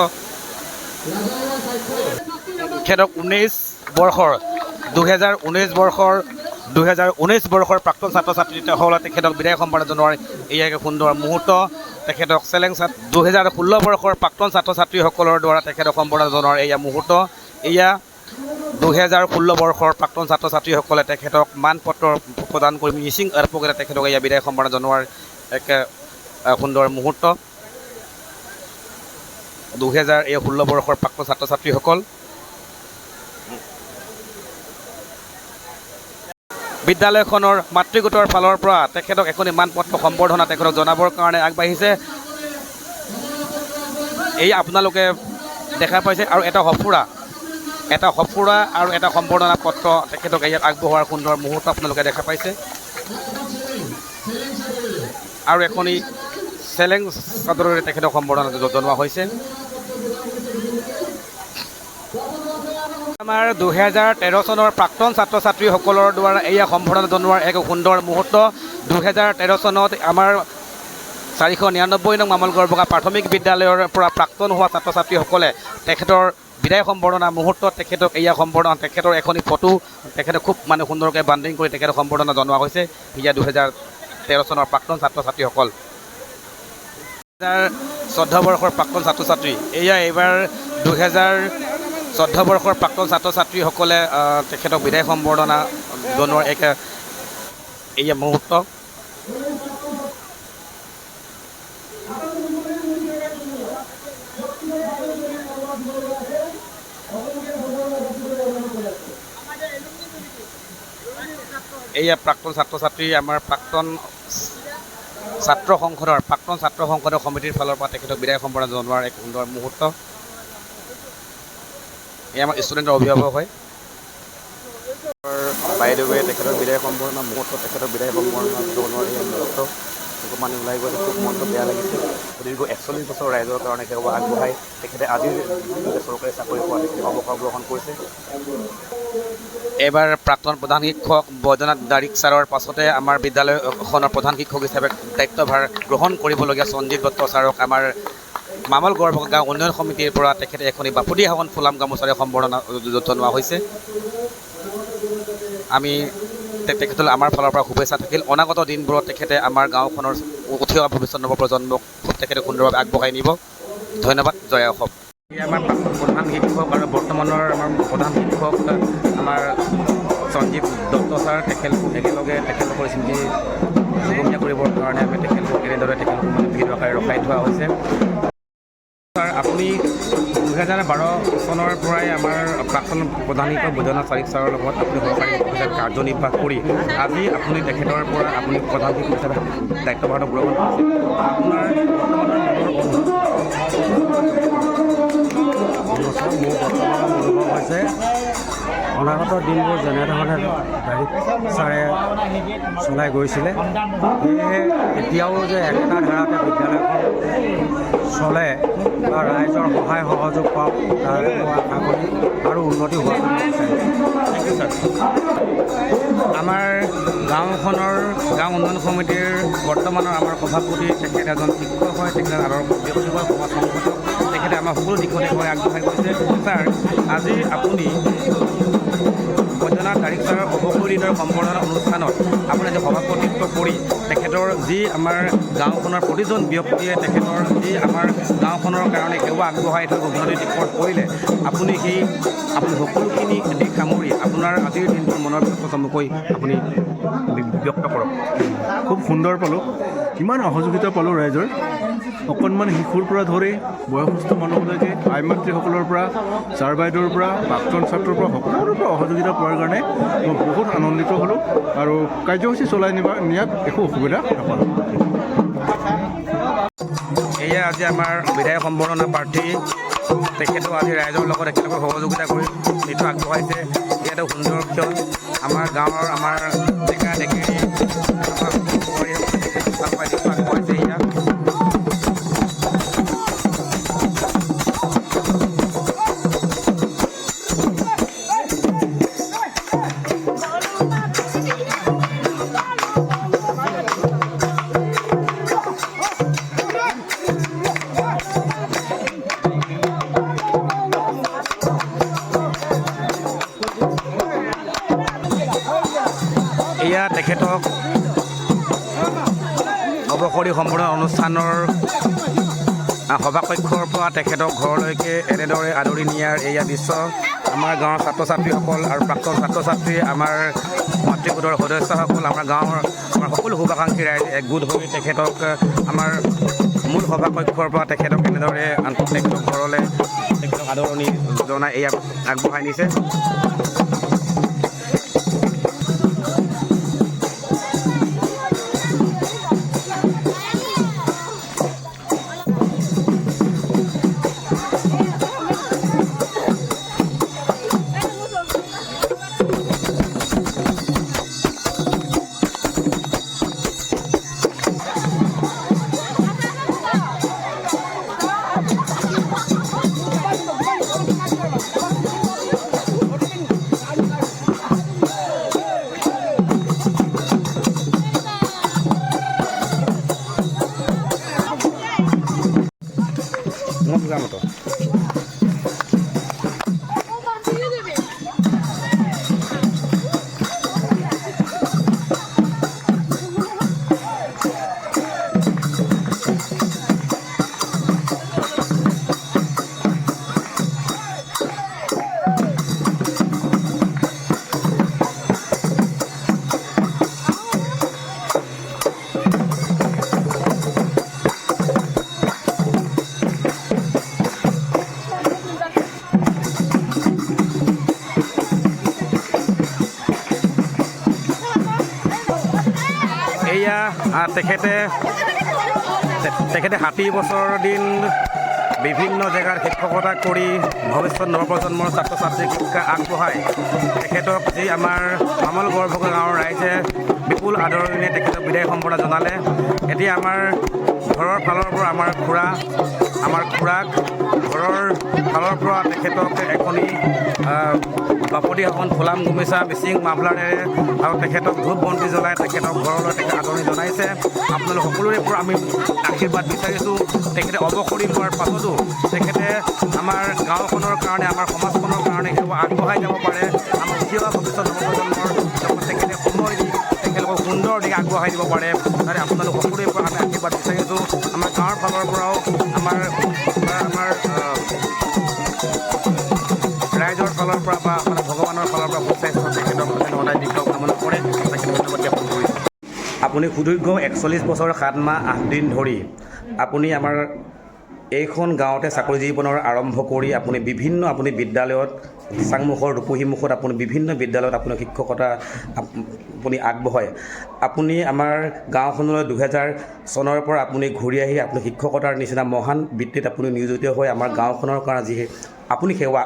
তেখেতক 19 বৰ্ষৰ 2019 বৰ্ষৰ প্ৰাক্তন ছাত্ৰ ছাত্ৰীসকলে তেখেতক বিদায় সম্বৰ্ধনা জনোৱাৰ এয়া এক সুন্দৰ মুহূৰ্ত। তেখেতক 2016 বৰ্ষৰ প্ৰাক্তন ছাত্ৰ ছাত্ৰীসকলৰ দ্বাৰা তেখেতক সম্বৰ্ধনা জনোৱাৰ এয়া মুহূৰ্ত। এয়া 2016 বৰ্ষৰ প্ৰাক্তন ছাত্ৰ ছাত্ৰীসকলে তেখেতক মান পত্ৰ প্ৰদান কৰি মিচিং এয়াৰপৰ্টে তেখেতক এয়া বিদায় সম্বৰ্ধনা জনোৱাৰ এক সুন্দৰ মুহূৰ্ত। 2016 বৰ্ষৰ প্ৰাক্তন ছাত্ৰ ছাত্ৰীসকল বিদ্যালয়খনৰ মাতৃগোটৰ ফালৰ পৰা তেখেতক এখন মান পত্ৰ সম্বৰ্ধনা তেখেতক জনাবৰ কাৰণে আগবাঢ়িছে। এই আপোনালোকে দেখা পাইছে আৰু এটা সফুৰা আৰু এটা সম্বৰ্ধনা পত্ৰ তেখেতক ইয়াত আগবঢ়োৱাৰ সুন্দৰ মুহূৰ্ত আপোনালোকে দেখা পাইছে। আৰু এখনি চেলেং চাদৰেৰে তেখেতক সম্বৰ্ধনা জনোৱা হৈছে। আমাৰ 2013 চনৰ প্ৰাক্তন ছাত্ৰ ছাত্ৰীসকলৰ দ্বাৰা এয়া সম্বৰ্ধনা জনোৱাৰ এক সুন্দৰ মুহূৰ্ত। 2013 চনত আমাৰ 499 নং মামল গড়বগা প্ৰাথমিক বিদ্যালয়ৰ পৰা প্ৰাক্তন হোৱা ছাত্ৰ ছাত্ৰীসকলে তেখেতৰ বিদায় সম্বৰ্ধনা মুহূৰ্তত তেখেতক এয়া সম্বৰ্ধনা তেখেতৰ এখনি ফটো তেখেতে খুব সুন্দৰকৈ বান্ডিং কৰি তেখেতক সম্বৰ্ধনা জনোৱা হৈছে। এয়া 2013 চনৰ প্ৰাক্তন ছাত্ৰ ছাত্ৰীসকল। 2014 বৰ্ষৰ প্ৰাক্তন ছাত্ৰ ছাত্ৰী এয়া এইবাৰ 2014 বৰ্ষৰ প্ৰাক্তন ছাত্ৰ ছাত্ৰীসকলে তেখেতক বিদায় সম্বৰ্ধনা জনোৱাৰ এক এয়া মুহূৰ্ত। এয়া প্ৰাক্তন ছাত্ৰ ছাত্ৰী আমাৰ প্ৰাক্তন ছাত্ৰ সংসদৰ সমিতিৰ ফালৰ পৰা তেখেতক বিদায় সম্বৰ্ধনা জনোৱাৰ এক সুন্দৰ মুহূৰ্ত। এই আমাৰ ষ্টুডেণ্টৰ অভিভাৱক হয় বাইদেৱে তেখেতৰ বিদায় সম্বৰ্ধনা মুহূৰ্ত তেখেতৰ বিদায় সম্বৰ্ধনা জনোৱাৰ এই মুহূৰ্ত অকণমান ওলাই গৈ খুব মনটো বেয়া লাগিছে। দীৰ্ঘ 41 বছৰ ৰাইজৰ কাৰণে সেৱা আগবঢ়াই তেখেতে আজিৰ চৰকাৰী চাকৰি পোৱা তেখেতে অৱসৰ গ্ৰহণ কৰিছে। এইবাৰ প্ৰাক্তন প্ৰধান শিক্ষক বৈদ্যনাথ দাৰিক ছাৰৰ পাছতে আমাৰ বিদ্যালয়খনৰ প্ৰধান শিক্ষক হিচাপে দায়িত্বভাৰ গ্ৰহণ কৰিবলগীয়া সঞ্জীৱ দত্ত ছাৰক আমাৰ মামল গড়বগা গাঁও উন্নয়ন সমিতিৰ পৰা তেখেতে এখনি বাপুদি হাৱন ফুলাম গামোচাৰে সম্বৰ্ধনা জনোৱা হৈছে। আমি তেখেতলৈ আমাৰ ফালৰ পৰা শুভেচ্ছা থাকিল। অনাগত দিনবোৰত তেখেতে আমাৰ গাঁওখনৰ উঠি অহা ভৱিষ্যত নৱপ্ৰজন্মক খুব তেখেতে সুন্দৰভাৱে আগবঢ়াই নিব। ধন্যবাদ। জয় অসম। আমাৰ প্ৰধান শিক্ষক আৰু বৰ্তমানৰ আমাৰ প্ৰধান শিক্ষক আমাৰ সঞ্জীৱ দত্ত ছাৰ তেখেতলোকৰ স্মৃতি যুগমীয়া কৰিবৰ কাৰণে আমি তেখেতলোকক এনেদৰে তেখেতলোকক ভিৰ আকাৰে ৰখাই থোৱা হৈছে। ছাৰ আপুনি 2012 চনৰ পৰাই আমাৰ প্ৰাক্তন প্ৰধান শিক্ষক বৈদ্যনাথ দাৰিক ছাৰৰ লগত আপুনি সহকাৰী হিচাপে কাৰ্যনিৰ্বাহ কৰি আজি আপুনি তেখেতৰ পৰা আপুনি প্ৰধান শিক্ষক হিচাপে দায়িত্বভাৰটো গ্ৰহণ কৰিছে। আপোনাৰ মোৰ বৰ্তমানৰ অনুভৱ হৈছে অনাগত দিনবোৰ যেনেধৰণে দাৰিক ছাৰে চলাই গৈছিলে সেয়েহে এতিয়াও যে একেটা ধাৰাতে বিদ্যালয়খন চলে বা ৰাইজৰ সহায় সহযোগ পাওক তাৰ আশা কৰি আৰু উন্নতি হোৱাটো আমাৰ গাঁওখনৰ গাঁও উন্নয়ন সমিতিৰ বৰ্তমানৰ আমাৰ সভাপতি তেখেত এজন শিক্ষক হয়, তেখেত আদৰ্শ ব্যক্তি হয়, সমাজ সংগঠক, তেখেতে আমাৰ সকলো দিশতে হয় আগবঢ়াই গৈছে। ছাৰ আজি আপুনি বৈদ্যনাথ দাৰিক ছাৰৰ অৱসৰ দিনৰ সম্বৰ্ধনা অনুষ্ঠানত আপুনি আজি সভাপতিত্ব কৰি তেখেতৰ যি আমাৰ গাঁওখনৰ প্ৰতিজন ব্যক্তিয়ে তেখেতৰ যি আমাৰ গাঁওখনৰ কাৰণে সেৱা আগবঢ়াই থৈ উন্নতিৰ দিশত কৰিলে আপুনি সকলোখিনি দিশ সামৰি আপোনাৰ আজিৰ দিনটোৰ মনৰ ভিতৰত চমুকৈ আপুনি ব্যক্ত কৰক। খুব সুন্দৰ পালোঁ, কিমান সহযোগিতা পালোঁ ৰাইজৰ, অকণমান শিশুৰ পৰা ধৰি বয়সস্থ মানুহলৈকে আই মাতৃসকলৰ পৰা ছাৰ বাইদেউৰ পৰা প্ৰাক্তন ছাত্ৰৰ পৰা সকলোৰে পৰা সহযোগিতা পোৱাৰ কাৰণে মই বহুত আনন্দিত হ'লোঁ আৰু কাৰ্যসূচী চলাই নিয়াত একো অসুবিধা নাপালোঁ। এয়া আজি আমাৰ বিধায়ক সম্বৰ্ধনা প্ৰাৰ্থী তেখেতো আজি ৰাইজৰ লগত একেলগে সহযোগিতা কৰি যিটো আগবঢ়াইছে ইয়াতে সুন্দৰ ক্ষণ আমাৰ গাঁৱৰ আমাৰ ডেকা ডেকেৰী আগবঢ়াইছে ইয়াত। অৱসৰী সম্পূৰ্ণ অনুষ্ঠানৰ সভাকক্ষৰ পৰা তেখেতক ঘৰলৈকে এনেদৰে আদৰি নিয়াৰ এয়া দৃশ্য আমাৰ গাঁৱৰ ছাত্ৰ ছাত্ৰীসকল আৰু প্ৰাক্তন ছাত্ৰ ছাত্ৰী আমাৰ মাতৃগোটৰ সদস্যসকল আমাৰ গাঁৱৰ আমাৰ সকলো শুভাকাংক্ষী ৰাইজ একগোট হৈ তেখেতক আমাৰ মূল সভাকক্ষৰ পৰা তেখেতক এনেদৰে তেখেতক ঘৰলৈ তেখেতক আদৰণি জনাই এয়া আগবঢ়াই নিছে। মতো তেখেতে 60 বছৰ দিন বিভিন্ন জেগাৰ শিক্ষকতা কৰি ভৱিষ্যত নৱপ্ৰজন্মৰ ছাত্ৰ ছাত্ৰীক শিক্ষা আগবঢ়ায় তেখেতক যি আমাৰ মামল গড়ভগা গাঁৱৰ ৰাইজে বিপুল আদৰণিৰে তেখেতক বিদায় সম্বৰ্ধনা জনালে। এতিয়া আমাৰ ঘৰৰ ফালৰ পৰা আমাৰ খুৰাক ঘৰৰ ফালৰ পৰা তেখেতক এখনি বাপতি সাহোন ফুলাম গামোচা মিচিং মাফলাৰেৰে আৰু তেখেতক ধূপ বন্তি জ্বলাই তেখেতক ঘৰলৈ তেখেত আদৰণি জনাইছে। আপোনালোক সকলোৰে পৰা আমি আশীৰ্বাদ বিচাৰিছোঁ। তেখেতে অৱসৰী হোৱাৰ পাছতো তেখেতে আমাৰ গাঁওখনৰ কাৰণে আমাৰ সমাজখনৰ কাৰণে সেৱা আগবঢ়াই যাব পাৰে। আমাৰ উঠি অহা ভৱিষ্যত নৱপ্ৰজন্মৰ লগত তেখেতে সময় দি তেখেতলোকক সুন্দৰ দিশে আগবঢ়াই দিব পাৰে। তাৰে আপোনালোক সকলোৰে পৰা আমি আশীৰ্বাদ বিচাৰিছোঁ। আমাৰ গাঁৱৰ ফালৰ পৰাও আমাৰ ৰাইজৰ ফালৰ পৰা বা মানে ভগৱানৰ ফালৰ পৰা সুস্বাস্থ্য তেখেতক সদায় দীৰ্ঘ কামনা কৰে। তেখেতক ধন্যবাদ জ্ঞাপন কৰিছোঁ। আপুনি সুদীৰ্ঘ 41 বছৰ 7 মাহ 8 দিন ধৰি আপুনি আমাৰ এইখন গাঁৱতে চাকৰি জীৱনৰ আৰম্ভ কৰি আপুনি বিভিন্ন বিদ্যালয়ত চাংমুখৰ ৰূপহীমুখত আপুনি বিভিন্ন বিদ্যালয়ত আপুনি শিক্ষকতা আপুনি আগবঢ়ায়। আপুনি আমাৰ গাঁওখনলৈ 2000 চনৰ পৰা আপুনি ঘূৰি আহি আপুনি শিক্ষকতাৰ নিচিনা মহান বৃত্তিত আপুনি নিয়োজিত হৈ আমাৰ গাঁওখনৰ কাৰণে যি আপুনি সেৱা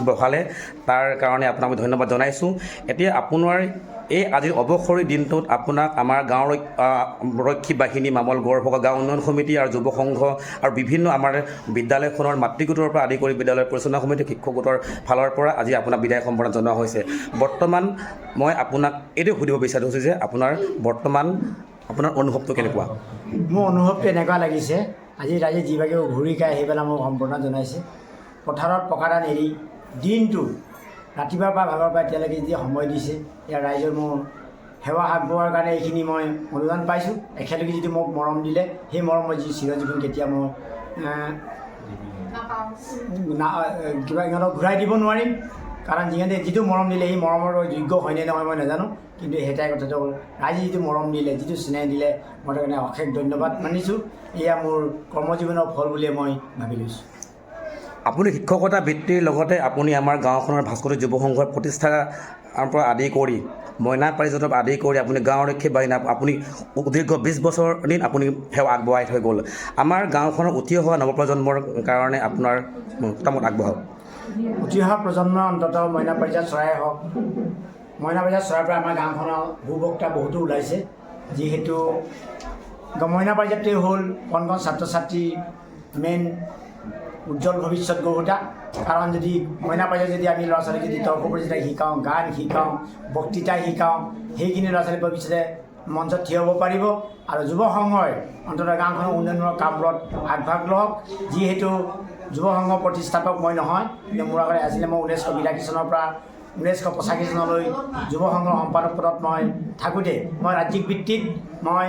বঢ়ালে তাৰ কাৰণে আপোনাক আমি ধন্যবাদ জনাইছোঁ। এতিয়া আপোনাৰ এই আজিৰ অৱসৰী দিনটোত আপোনাক আমাৰ গাঁৱৰ ৰক্ষী বাহিনী মামল গড়ভগা গাঁও উন্নয়ন সমিতি আৰু যুৱ সংঘ আৰু বিভিন্ন আমাৰ বিদ্যালয়খনৰ মাতৃগোটৰ পৰা আদি কৰি বিদ্যালয় পৰিচালনা সমিতি শিক্ষক গোটৰ ফালৰ পৰা আজি আপোনাক বিদায় সম্বৰ্ধনা জনোৱা হৈছে। বৰ্তমান মই আপোনাক এইটো সুধিব বিচাৰিছোঁ যে আপোনাৰ অনুভৱটো কেনেকুৱা? মোৰ অনুভৱটো এনেকুৱা লাগিছে, আজি ৰাইজে যিভাগে ঘূৰি খাই আহি পেলাই মোক সম্বৰ্ধনা জনাইছে। পথাৰত পকাধান এৰি দিনটো ৰাতিপুৱাৰ পৰা ভাগৰ পৰা এতিয়ালৈকে যি সময় দিছে ইয়াৰ ৰাইজৰ মোৰ সেৱা আগবঢ়োৱাৰ কাৰণে এইখিনি মই অনুদান পাইছোঁ। এখেতলোকে যিটো মোক মৰম দিলে সেই মৰম মই যি চিৰজীৱন কেতিয়া মই কিবা ইহঁতক ঘূৰাই দিব নোৱাৰিম। কাৰণ যিহেতু যিটো মৰম দিলে সেই মৰমৰ যোগ্য হয়নে নহয় মই নাজানো, কিন্তু সেইটাই কথাটো হ'ল ৰাইজে যিটো মৰম দিলে যিটো স্নেহ দিলে মই তাৰ কাৰণে অশেষ ধন্যবাদ মানিছোঁ। এয়া মোৰ কৰ্মজীৱনৰ ফল বুলিয়ে মই ভাবি লৈছোঁ। আপুনি শিক্ষকতা বৃত্তিৰ লগতে আপুনি আমাৰ গাঁওখনৰ ভাস্কৰী যুৱ সংঘৰ প্ৰতিষ্ঠাৰ পৰা আদি কৰি মইনা পাৰিজাতৰ আদি কৰি আপুনি গাঁওৰক্ষী বাহিনী আপুনি দীৰ্ঘ 20 বছৰ দিন আপুনি সেৱা আগবঢ়াই থৈ গ'ল। আমাৰ গাঁওখনৰ উঠি অহা নৱপ্ৰজন্মৰ কাৰণে আপোনাৰ মতামত আগবঢ়াওক। উঠি অহা প্ৰজন্মৰ অন্ততঃ মইনা পাৰিজাত চৰাই হওক, মইনা পাৰিজাত চৰাইৰ পৰা আমাৰ গাঁওখনৰ সুবক্তা বহুতো ওলাইছে। যিহেতু মইনা পাৰিজাতটোৱে হ'ল কণ ছাত্ৰ ছাত্ৰী মেইন উজ্জ্বল ভৱিষ্যত গঢ়োতা। কাৰণ যদি মইনা পাৰিজাত যদি আমি ল'ৰা ছোৱালীক যদি তৰ্ক প্ৰতিযোগিতা শিকাওঁ, গান শিকাওঁ, বক্তৃতা শিকাওঁ, সেইখিনি ল'ৰা ছোৱালী ভৱিষ্যতে মঞ্চত থিয় হ'ব পাৰিব। আৰু যুৱ সংঘই অন্ততঃ গাঁওখনৰ উন্নয়নৰ কামবোৰত আগভাগ লওক। যিহেতু যুৱ সংঘৰ প্ৰতিষ্ঠাপক মই নহয়, কিন্তু মোৰ আগতে আছিলে মই 1982 চনৰ পৰা 1985 চনলৈ যুৱ সংঘৰ সম্পাদক পদত মই থাকোঁতে মই ৰাজ্যিক ভিত্তিত মই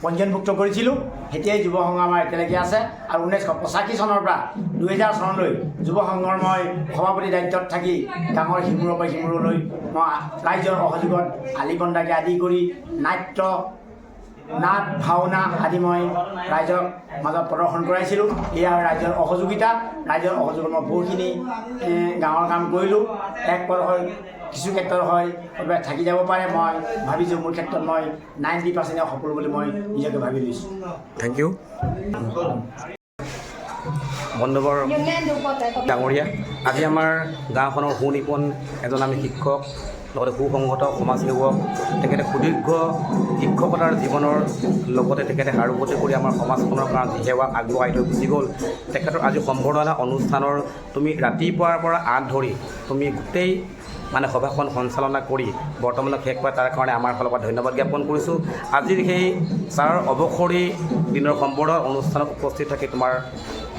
পঞ্জীয়নভুক্ত কৰিছিলোঁ। তেতিয়াই যুৱ সংঘ আমাৰ একেলগে আছে আৰু 1985 চনৰ পৰা 2000 চনলৈ যুৱ সংঘৰ মই সভাপতি দায়িত্বত থাকি ডাঙৰ সিমূৰৰ পৰা সিমূৰলৈ মই ৰাইজৰ সহযোগত আলিকন্দাকে আদি কৰি নাট ভাওনা আদি মই ৰাইজৰ মাজত প্ৰদৰ্শন কৰাইছিলোঁ। এয়া ৰাইজৰ অসহযোগিতা। ৰাইজৰ অসহযোগত মই বহুখিনি গাঁৱৰ কাম কৰিলোঁ। এক পদ হয়, কিছু ক্ষেত্ৰত হয় থাকি যাব পাৰে। মই ভাবিছোঁ মোৰ ক্ষেত্ৰত মই 90% সফল বুলি মই নিজকে ভাবি লৈছোঁ। Thank U. বন্ধুবৰ ডাঙৰীয়া, আজি আমাৰ গাঁওখনৰ সুনিপুণ এজন আমি শিক্ষক, লগতে সুসংগত সমাজসেৱক, তেখেতে সুদীৰ্ঘ শিক্ষকতাৰ জীৱনৰ লগতে তেখেতে হাৰুগতি কৰি আমাৰ সমাজখনৰ কাৰণে সেৱা আগবঢ়াই থৈ গুচি গ'ল। তেখেতৰ আজি সম্বৰ্ধনা অনুষ্ঠানৰ তুমি ৰাতিপুৱাৰ পৰা আগ ধৰি তুমি গোটেই সভাখন সঞ্চালনা কৰি বৰ্তমানত শেষ কৰা তাৰ কাৰণে আমাৰ ফালৰ পৰা ধন্যবাদ জ্ঞাপন কৰিছোঁ। আজিৰ সেই ছাৰৰ অৱসৰী দিনৰ সম্বৰ্ধনা অনুষ্ঠানত উপস্থিত থাকি তোমাৰ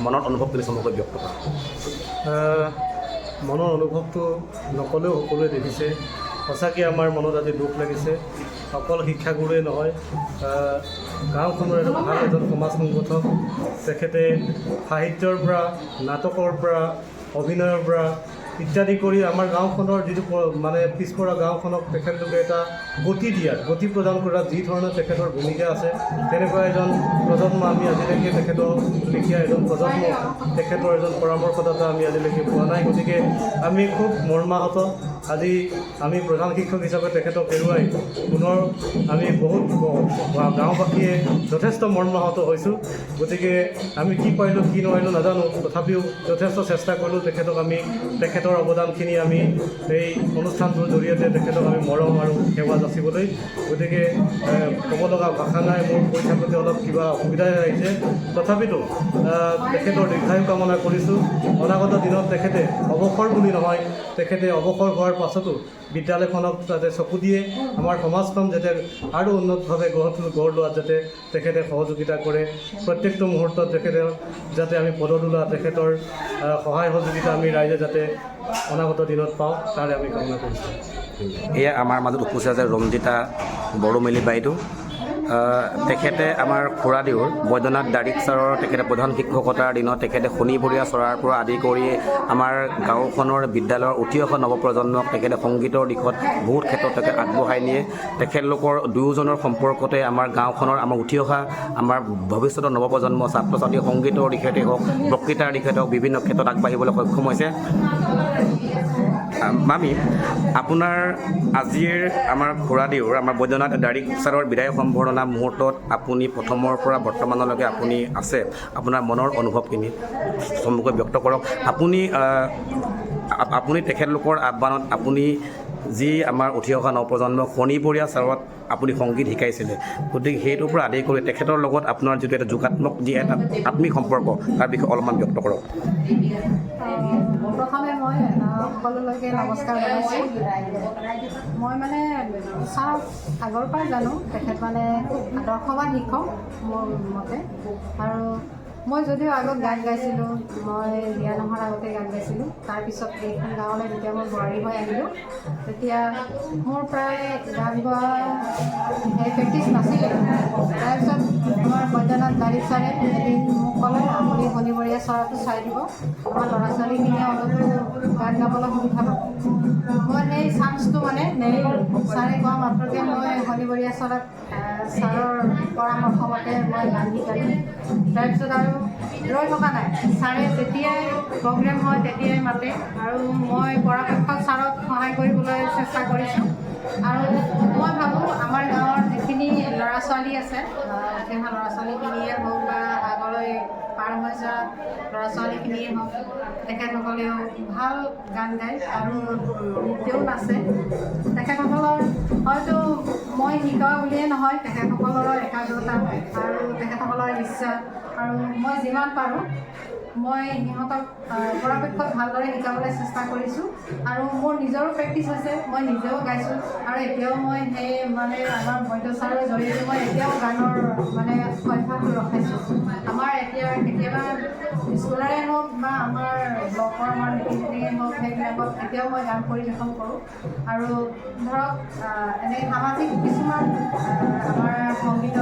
মনৰ অনুভৱ তুমি চমুকৈ ব্যক্ত কৰা। মনৰ অনুভৱটো নকলেও সকলোৱে দেখিছে। সঁচাকৈ আমাৰ মনত আজি দুখ লাগিছে। অকল শিক্ষাগুৰুৱে নহয়, গাঁওখনৰ ভাল এজন সমাজ সংগঠক। তেখেতে সাহিত্যৰ পৰা, নাটকৰ পৰা, অভিনয়ৰ পৰা ইত্যাদি কৰি আমাৰ গাঁওখনৰ যিটো পিছপৰা গাঁওখনক তেখেতলোকে এটা গতি প্ৰদান কৰাত যি ধৰণৰ তেখেতৰ ভূমিকা আছে, তেনেকুৱা এজন প্ৰজন্ম আমি আজিলৈকে তেখেতৰ লিখীয়া এজন প্ৰজন্ম, তেখেতৰ এজন পৰামৰ্শদাতা আমি আজিলৈকে পোৱা নাই। গতিকে আমি খুব মৰ্মাহত। আজি আমি প্ৰধান শিক্ষক হিচাপে তেখেতক হেৰুৱাই পুনৰ আমি বহুত গাঁওবাসীয়ে যথেষ্ট মৰ্মাহত হৈছোঁ। গতিকে আমি কি পাৰিলোঁ কি নোৱাৰিলোঁ নাজানো, তথাপিও যথেষ্ট চেষ্টা কৰিলোঁ তেখেতৰ অৱদানখিনি আমি এই অনুষ্ঠানটোৰ জৰিয়তে তেখেতক আমি মৰম আৰু সেৱা যাচিবলৈ। গতিকে ক'ব লগা ভাষা নাই, মোৰ কৈ থাকোঁতে অলপ কিবা অসুবিধাই আহিছে। তথাপিতো তেখেতৰ দীৰ্ঘায়ু কামনা কৰিছোঁ। অনাগত দিনত তেখেতে অৱসৰ বুলি নহয়, তেখেতে অৱসৰ হোৱাৰ পাছতো বিদ্যালয়খনক যাতে চকু দিয়ে, আমাৰ সমাজখন যাতে আৰু উন্নতভাৱে গঢ় লোৱাত যাতে তেখেতে সহযোগিতা কৰে। প্ৰত্যেকটো মুহূৰ্তত তেখেতে যাতে আমি পদতোলা তেখেতৰ সহায় সহযোগিতা আমি ৰাইজে যাতে অনাগত দিনত পাওঁ, তাৰে আমি কামনা কৰিছোঁ। এয়া আমাৰ মাজত উপস্থিত আছে ৰঞ্জিতা বড়োমেলি বাইদেউ। তেখেতে আমাৰ খুৰাদেউৰ বৈদ্যনাথ দাৰিক ছাৰৰ তেখেতে প্ৰধান শিক্ষকতাৰ দিনত তেখেতে শনিবৰীয়া চৰাৰ পৰা আদি কৰি আমাৰ গাঁওখনৰ বিদ্যালয়ৰ উঠি অহা নৱপ্ৰজন্মক তেখেতে সংগীতৰ দিশত বহুত ক্ষেত্ৰত তেখেতে আগবঢ়াই নিয়ে। তেখেতলোকৰ দুয়োজনৰ সম্পৰ্কতে আমাৰ গাঁওখনৰ উঠি অহা আমাৰ ভৱিষ্যতৰ নৱপ্ৰজন্ম ছাত্ৰ ছাত্ৰী সংগীতৰ দিশতে হওক, বক্তৃতাৰ দিশতে হওক, বিভিন্ন ক্ষেত্ৰত আগবাঢ়িবলৈ সক্ষম হৈছে। মামী, আপোনাৰ আজিৰ আমাৰ খুৰাদেউৰ আমাৰ বৈদ্যনাথ দাৰিক ছাৰৰ বিদায় সম্বৰ্ধনা মুহূৰ্তত আপুনি প্ৰথমৰ পৰা বৰ্তমানলৈকে আপুনি আছে, আপোনাৰ মনৰ অনুভৱখিনি চমুকৈ ব্যক্ত কৰক। আপুনি তেখেতলোকৰ আহ্বানত আপুনি যি আমাৰ উঠি অহা নৱপ্ৰজন্মক শনিবৰীয়া ছাৰত আপুনি সংগীত শিকাইছিলে, গতিকে সেইটোৰ পৰা আদি কৰি তেখেতৰ লগত আপোনাৰ যিটো এটা যোগাত্মক যি এটা আত্মিক সম্পৰ্ক তাৰ বিষয়ে অলপমান ব্যক্ত কৰক। প্ৰথমে মই সকলোলৈকে নমস্কাৰ জনাইছোঁ। মই ছাৰক আগৰ পৰাই জানো, তেখেত খুব আদৰ্শৱান শিক্ষক মোৰ মতে। আৰু মই যদিও আগত গান গাইছিলোঁ, মই বিয়া নোহোৱাৰ আগতে গান গাইছিলোঁ। তাৰপিছত এইখন গাঁৱলৈ যেতিয়া মই বোৱাৰী হৈ আহিলোঁ, তেতিয়া মোৰ প্ৰায় গান গোৱা প্ৰেক্টিছ নাছিলে। তাৰপিছত আমাৰ বৈদ্যনাথ দাৰিক ছাৰে এদিন মোক ক'লে, আপুনি শনিবৰীয়া চৰাটো চাই দিব, আমাৰ ল'ৰা ছোৱালীখিনিয়ে অলপো গান গাবলৈ সুবিধা পাব। মই সেই চান্সটো নেৰিলোঁ। ছাৰে কোৱা মাত্ৰকে মই শনিবৰীয়া চৰাত ছাৰৰ পৰামৰ্শ মতে মই গান শিকালোঁ। তাৰপিছত আৰু ৰৈ থকা নাই, ছাৰে যেতিয়াই প্ৰগ্ৰেম হয় তেতিয়াই মাতে আৰু মই পৰাপক্ষত ছাৰক সহায় কৰিবলৈ চেষ্টা কৰিছোঁ। আৰু মই ভাবোঁ আমাৰ গাঁৱৰ যিখিনি ল'ৰা ছোৱালী আছে, সেই ল'ৰা ছোৱালীখিনিয়ে হওক বা আগলৈ পাৰ হৈ যোৱা ল'ৰা ছোৱালীখিনিয়ে হওক, তেখেতসকলেও ভাল গান গায় আৰু নৃত্যও নাচে। তেখেতসকলৰ হয়তো মই শিকোৱা বুলিয়ে নহয়, তেখেতসকলৰ একাগ্ৰতা আৰু তেখেতসকলৰ ইচ্ছা, আৰু মই যিমান পাৰোঁ মই সিহঁতক পৰাপক্ষত ভালদৰে শিকাবলৈ চেষ্টা কৰিছোঁ। আৰু মোৰ নিজৰো প্ৰেক্টিছ আছে, মই নিজেও গাইছোঁ আৰু এতিয়াও মই সেই আমাৰ বৈদ্য ছাৰৰ জৰিয়তে মই এতিয়াও গানৰ অভ্যাসটো ৰখাইছোঁ। আমাৰ এতিয়া কেতিয়াবা স্কুলৰে হওক বা আমাৰ ব্লকৰ আমাৰ মিটিঙে হওক, সেইবিলাকত এতিয়াও মই গান পৰিৱেশন কৰোঁ। আৰু ধৰক এনে সামাজিক কিছুমান আমাৰ সংগীত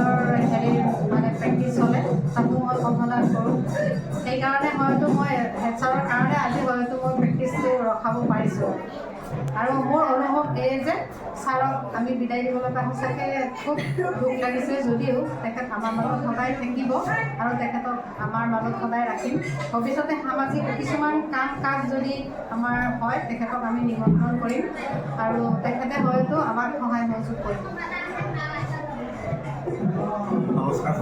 অনুসন্ধান কৰোঁ সেইকাৰণে হয়তো মই হেড ছাৰৰ কাৰণে আজি হয়তো মই প্ৰেক্টিচটো ৰখাব পাৰিছোঁ আৰু মোৰ অনুভৱ এই যে ছাৰক আমি বিদায় দিব লগা সঁচাকৈ খুব দুখ লাগিছে যদিও তেখেত আমাৰ মাজত সদায় থাকিব আৰু তেখেতক আমাৰ মাজত সদায় ৰাখিম ভৱিষ্যতে সামাজিক কিছুমান কাম কাজ যদি আমাৰ হয় তেখেতক আমি নিমন্ত্ৰণ কৰিম আৰু তেখেতে হয়তো আমাক সহায় সহযোগ কৰিব নমস্কাৰ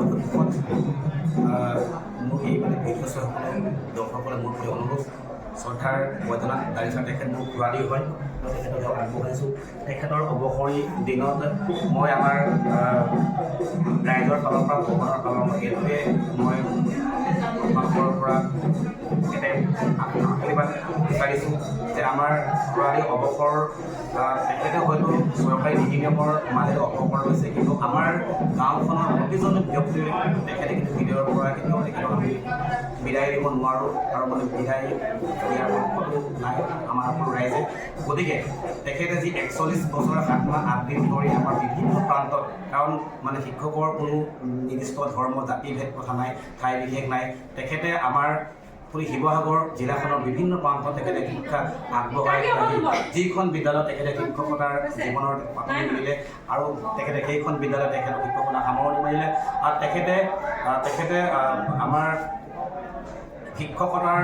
মোৰ এই মানে ভিডিঅ' চোৱাসকলে দৰ্শকসকলে মোৰ প্ৰিয় অনুৰোধ শ্ৰদ্ধাৰ বৈদ্যনাথ দাৰিচাৰ তেখেত মোৰ খুৰাদেউ হয় মই তেখেতক আগবঢ়াইছোঁ তেখেতৰ অৱসৰী দিনত মই আমাৰ ৰাইজৰ ফালৰ পৰা ভগৱানৰ ফালৰ পৰা এইটোৱে মই আপোনালোকৰ পৰা এটা আশীৰ্বাদ বিচাৰিছোঁ যে আমাৰ খুৰাদেউ অৱসৰ তেখেতে হয়তো চৰকাৰী নীতি নিয়মৰ মাজেৰে অৱসৰ লৈছে কিন্তু আমাৰ গাঁওখনৰ প্ৰতিজন ব্যক্তিৰ তেখেতে কিন্তু হৃদয়ৰ পৰা কেতিয়াও তেখেতক আমি বিদায় দিব নোৱাৰোঁ আৰু মানে বিদায় দিয়াৰ পক্ষতো নাই আমাৰ সকলো ৰাইজে গতিকে তেখেতে যি 41 বছৰ 7 মাহ 8 দিন ধৰি আমাৰ বিভিন্ন প্ৰান্তত কাৰণ মানে শিক্ষকৰ কোনো নিৰ্দিষ্ট ধৰ্ম জাতিভেদ কথা নাই ঠাই বিশেষ নাই তেখেতে আমাৰ শিৱসাগৰ জিলাখনৰ বিভিন্ন প্ৰান্তত তেখেতে শিক্ষা আগবঢ়াই যিখন বিদ্যালয়ত তেখেতে শিক্ষকতাৰ জীৱনৰ পাতনি মিলিলে আৰু তেখেতে সেইখন বিদ্যালয়ত তেখেতৰ শিক্ষকতা সামৰণি মাৰিলে আৰু তেখেতে আমাৰ শিক্ষকতাৰ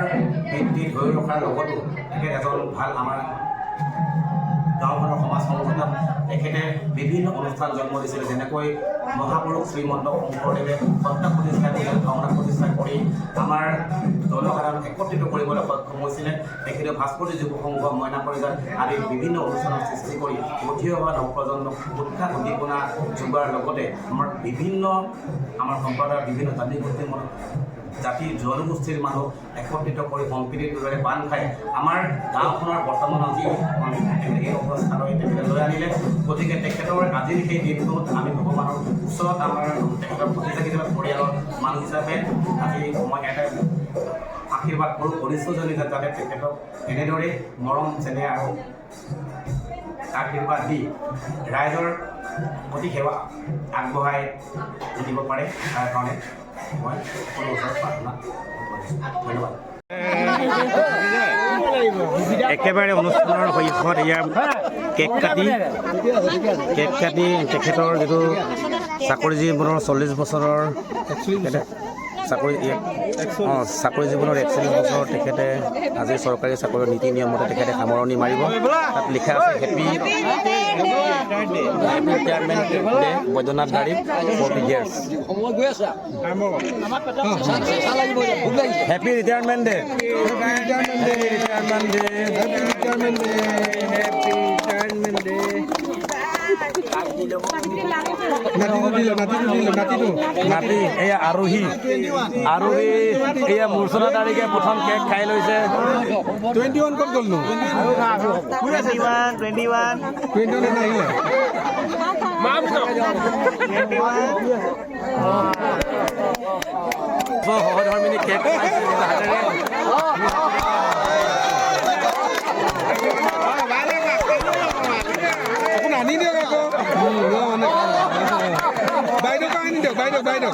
বৃত্তি ধৰি ৰখাৰ লগতো তেখেত এজন ভাল আমাৰ গাঁওখনৰ সমাজ সংগঠনত তেখেতে বিভিন্ন অনুষ্ঠান জন্ম দিছিলে যেনেকৈ মহাপুৰুষ শ্ৰীমন্ত শংকৰদেৱে সত্তা প্ৰতিষ্ঠা কৰি ভাওনা প্ৰতিষ্ঠা কৰি আমাৰ জনসাধাৰণ একত্ৰিত কৰিবলৈ সক্ষম হৈছিলে তেখেতে ভাস্কৰ্য যুৱ সংঘ মইনা পৰিজাৰ আদি বিভিন্ন অনুষ্ঠানৰ সৃষ্টি কৰি উঠি অহা নৱপ্ৰজন্মক উৎসাহ উদ্দীপনা যোগোৱাৰ লগতে আমাৰ বিভিন্ন আমাৰ সম্প্ৰদায়ৰ বিভিন্ন জাতি গোষ্ঠীৰ জাতি জনগোষ্ঠীৰ মানুহ একত্ৰিত কৰি সম্প্ৰীতিৰ দৰে বান্ধ খাই আমাৰ গাঁওখনৰ বৰ্তমানৰ যি এই অৱস্থালৈ তেখেতে লৈ আনিলে গতিকে তেখেতৰ আজিৰ সেই দিনটোত আমি ভগৱানৰ ওচৰত আমাৰ তেখেতৰ প্ৰতিষ্ঠা পৰিয়ালৰ মানুহ হিচাপে আজি মই এটা আশীৰ্বাদ কৰোঁ পৰিচয়জনী যাতে তেখেতক এনেদৰে মৰম চেনেহ আৰু আশীৰ্বাদ দি ৰাইজৰ প্ৰতি সেৱা আগবঢ়াই দিব পাৰে তাৰ কাৰণে মই সকলো ওচৰত প্ৰাৰ্থনা ধন্যবাদ একেবাৰে অনুষ্ঠানৰ শৈশৱত ইয়াৰ কেক কাটি তেখেতৰ যিটো চাকৰি জীৱনৰ 40 বছৰৰ চাকৰি জীৱনৰ 41 বছৰ তেখেতে আজি চৰকাৰী চাকৰিৰ নীতি নিয়মতে তেখেতে সামৰণি মাৰিব তাত লিখা আছে হেপী ৰিটায়াৰমেণ্ট ডে বৈদ্যনাথ দাৰি 40 years হেপী ৰিটায়াৰমেণ্ট ডে নাতি এয়া আৰোহী এয়া মূৰ্চনা তাৰিখে প্ৰথম কেক খাই লৈছে 21 ক'ত গ'লনো 21 নাহিলে সহধৰ্মিনী কেক খাইছে হাতেৰে আনি দিয়ক আকৌ বাইদেউক আনি দিয়ক বাইদেউ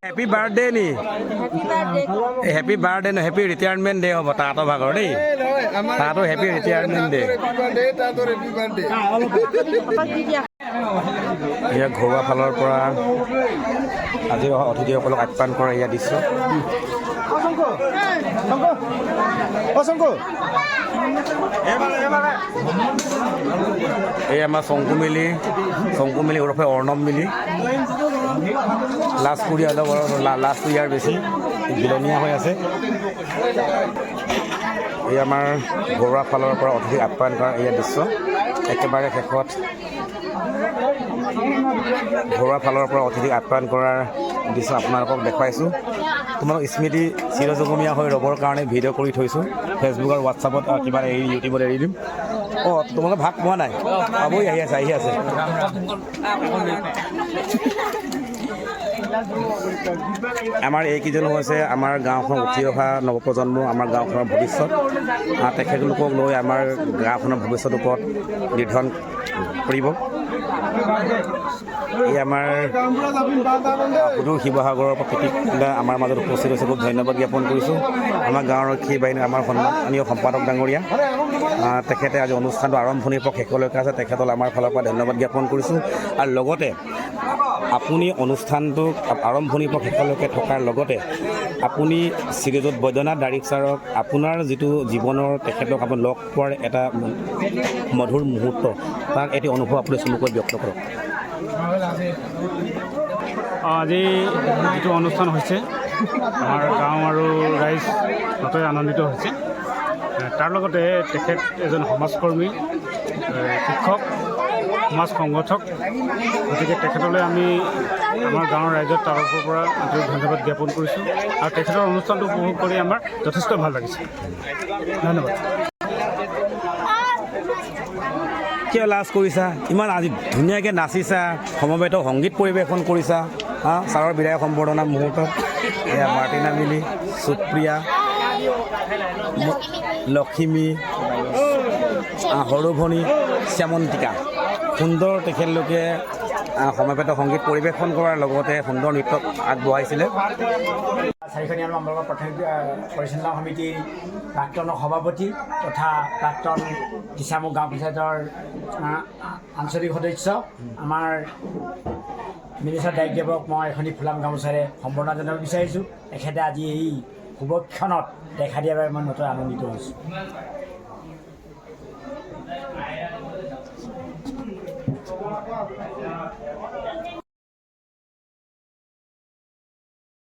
হেপী বাৰ্থডে নি হেপী বাৰ্থডে ন হেপী ৰিটায়াৰমেণ্ট ডে হ'ব তাহাঁতৰ ভাগৰ দেই তাহাঁতৰ হেপী ৰিটায়াৰমেণ্ট ডে এয়া ঘৰুৱা ফালৰ পৰা আজি অতিথিসকলক আপ্যায়ন কৰা এয়া দৃশ্য এই আমাৰ চংকু মিলি ওৰফে অৰ্ণৱ মিলি লাষ্ট ইয়াৰ বেছি বিলনীয়া হৈ আছে এই আমাৰ ঘৰুৱা ফালৰ পৰা অতিথিক আপ্যায়ন কৰা এয়া দৃশ্য একেবাৰে শেষত ঘৰুৱা ফালৰ পৰা অতিথিক আপ্যায়ন কৰাৰ দৃশ্য আপোনালোকক দেখুৱাইছোঁ তোমালোক স্মৃতি চিৰযুগমীয়া হৈ ৰ'বৰ কাৰণে ভিডিঅ' কৰি থৈছোঁ ফেচবুক আৰু হোৱাটছআপত কিবা এৰি ইউটিউবত এৰি দিম। অঁ তোমালোকে ভাগ পোৱা নাই? পাবই, আহি আছে। আমাৰ এইকেইজন হৈছে আমাৰ গাঁওখন উঠি অহা নৱপ্ৰজন্ম, আমাৰ গাঁওখনৰ ভৱিষ্যত। তেখেতলোকক লৈ আমাৰ গাঁওখনৰ ভৱিষ্যতৰ ওপৰত নিৰ্ধাৰণ কৰিব। এই আমাৰ সুদূৰ শিৱসাগৰৰ প্ৰকৃতিক আমাৰ মাজত উপস্থিত হৈছে, খুব ধন্যবাদ জ্ঞাপন কৰিছোঁ আমাৰ গাঁৱৰ ৰক্ষী বাহিনী, আমাৰ সন্মানীয় সম্পাদক ডাঙৰীয়া। তেখেতে আজি অনুষ্ঠানটো আৰম্ভণিৰ পৰা শেষলৈকে আছে, তেখেতলৈ আমাৰ ফালৰ পৰা ধন্যবাদ জ্ঞাপন কৰিছোঁ। আৰু লগতে আপুনি অনুষ্ঠানটো আৰম্ভণিৰ পৰা শেষলৈকে থকাৰ লগতে আপুনি শ্ৰীযুত বৈদ্যনাথ দাৰিক ছাৰক আপোনাৰ যিটো জীৱনৰ তেখেতক আপুনি লগ পোৱাৰ এটা মধুৰ মুহূৰ্ত, তাক এটি অনুভৱ আপুনি চমুকৈ ব্যক্ত কৰক। আজি যিটো অনুষ্ঠান হৈছে আমাৰ গাঁও আৰু ৰাইজ নথৈ আনন্দিত হৈছে। তাৰ লগতে তেখেত এজন সমাজকৰ্মী, শিক্ষক, সমাজ সংগঠক, গতিকে তেখেতলৈ আমি আমাৰ গাঁৱৰ ৰাইজৰ তৰফৰ পৰা আন্তৰিক ধন্যবাদ জ্ঞাপন কৰিছোঁ আৰু তেখেতৰ অনুষ্ঠানটো উপভোগ কৰি আমাৰ যথেষ্ট ভাল লাগিছে। ধন্যবাদ। কিয় লাজ কৰিছা? ইমান আজি ধুনীয়াকৈ নাচিছা, সমবেত সংগীত পৰিৱেশন কৰিছা ছাৰৰ বিদায় সম্বৰ্ধনা মুহূৰ্তত। এয়া মাৰ্টিনা মিলি, সুপ্ৰিয়া, লখিমী, সৰুভনী, শ্যামন্তিকা, সুন্দৰ তেখেতলোকে সমবেত সংগীত পৰিৱেশন কৰাৰ লগতে সুন্দৰ নৃত্য আগবঢ়াইছিলে। চাৰিখনীয়া নম্বৰৰ প্ৰাথমিক পৰিচালনা সমিতিৰ প্ৰাক্তন সভাপতি তথা প্ৰাক্তন দিছামুখ গাঁও পঞ্চায়তৰ আঞ্চলিক সদস্য আমাৰ মিনিষ্টাৰ দায়িত্বক মই এখনি ফুলাম গামোচাৰে সম্বৰ্ধনা জনাব বিচাৰিছোঁ। তেখেতে আজি এই শুভক্ষণত দেখা দিয়াৰ বাবে মই নতুন আনন্দিত হৈছোঁ।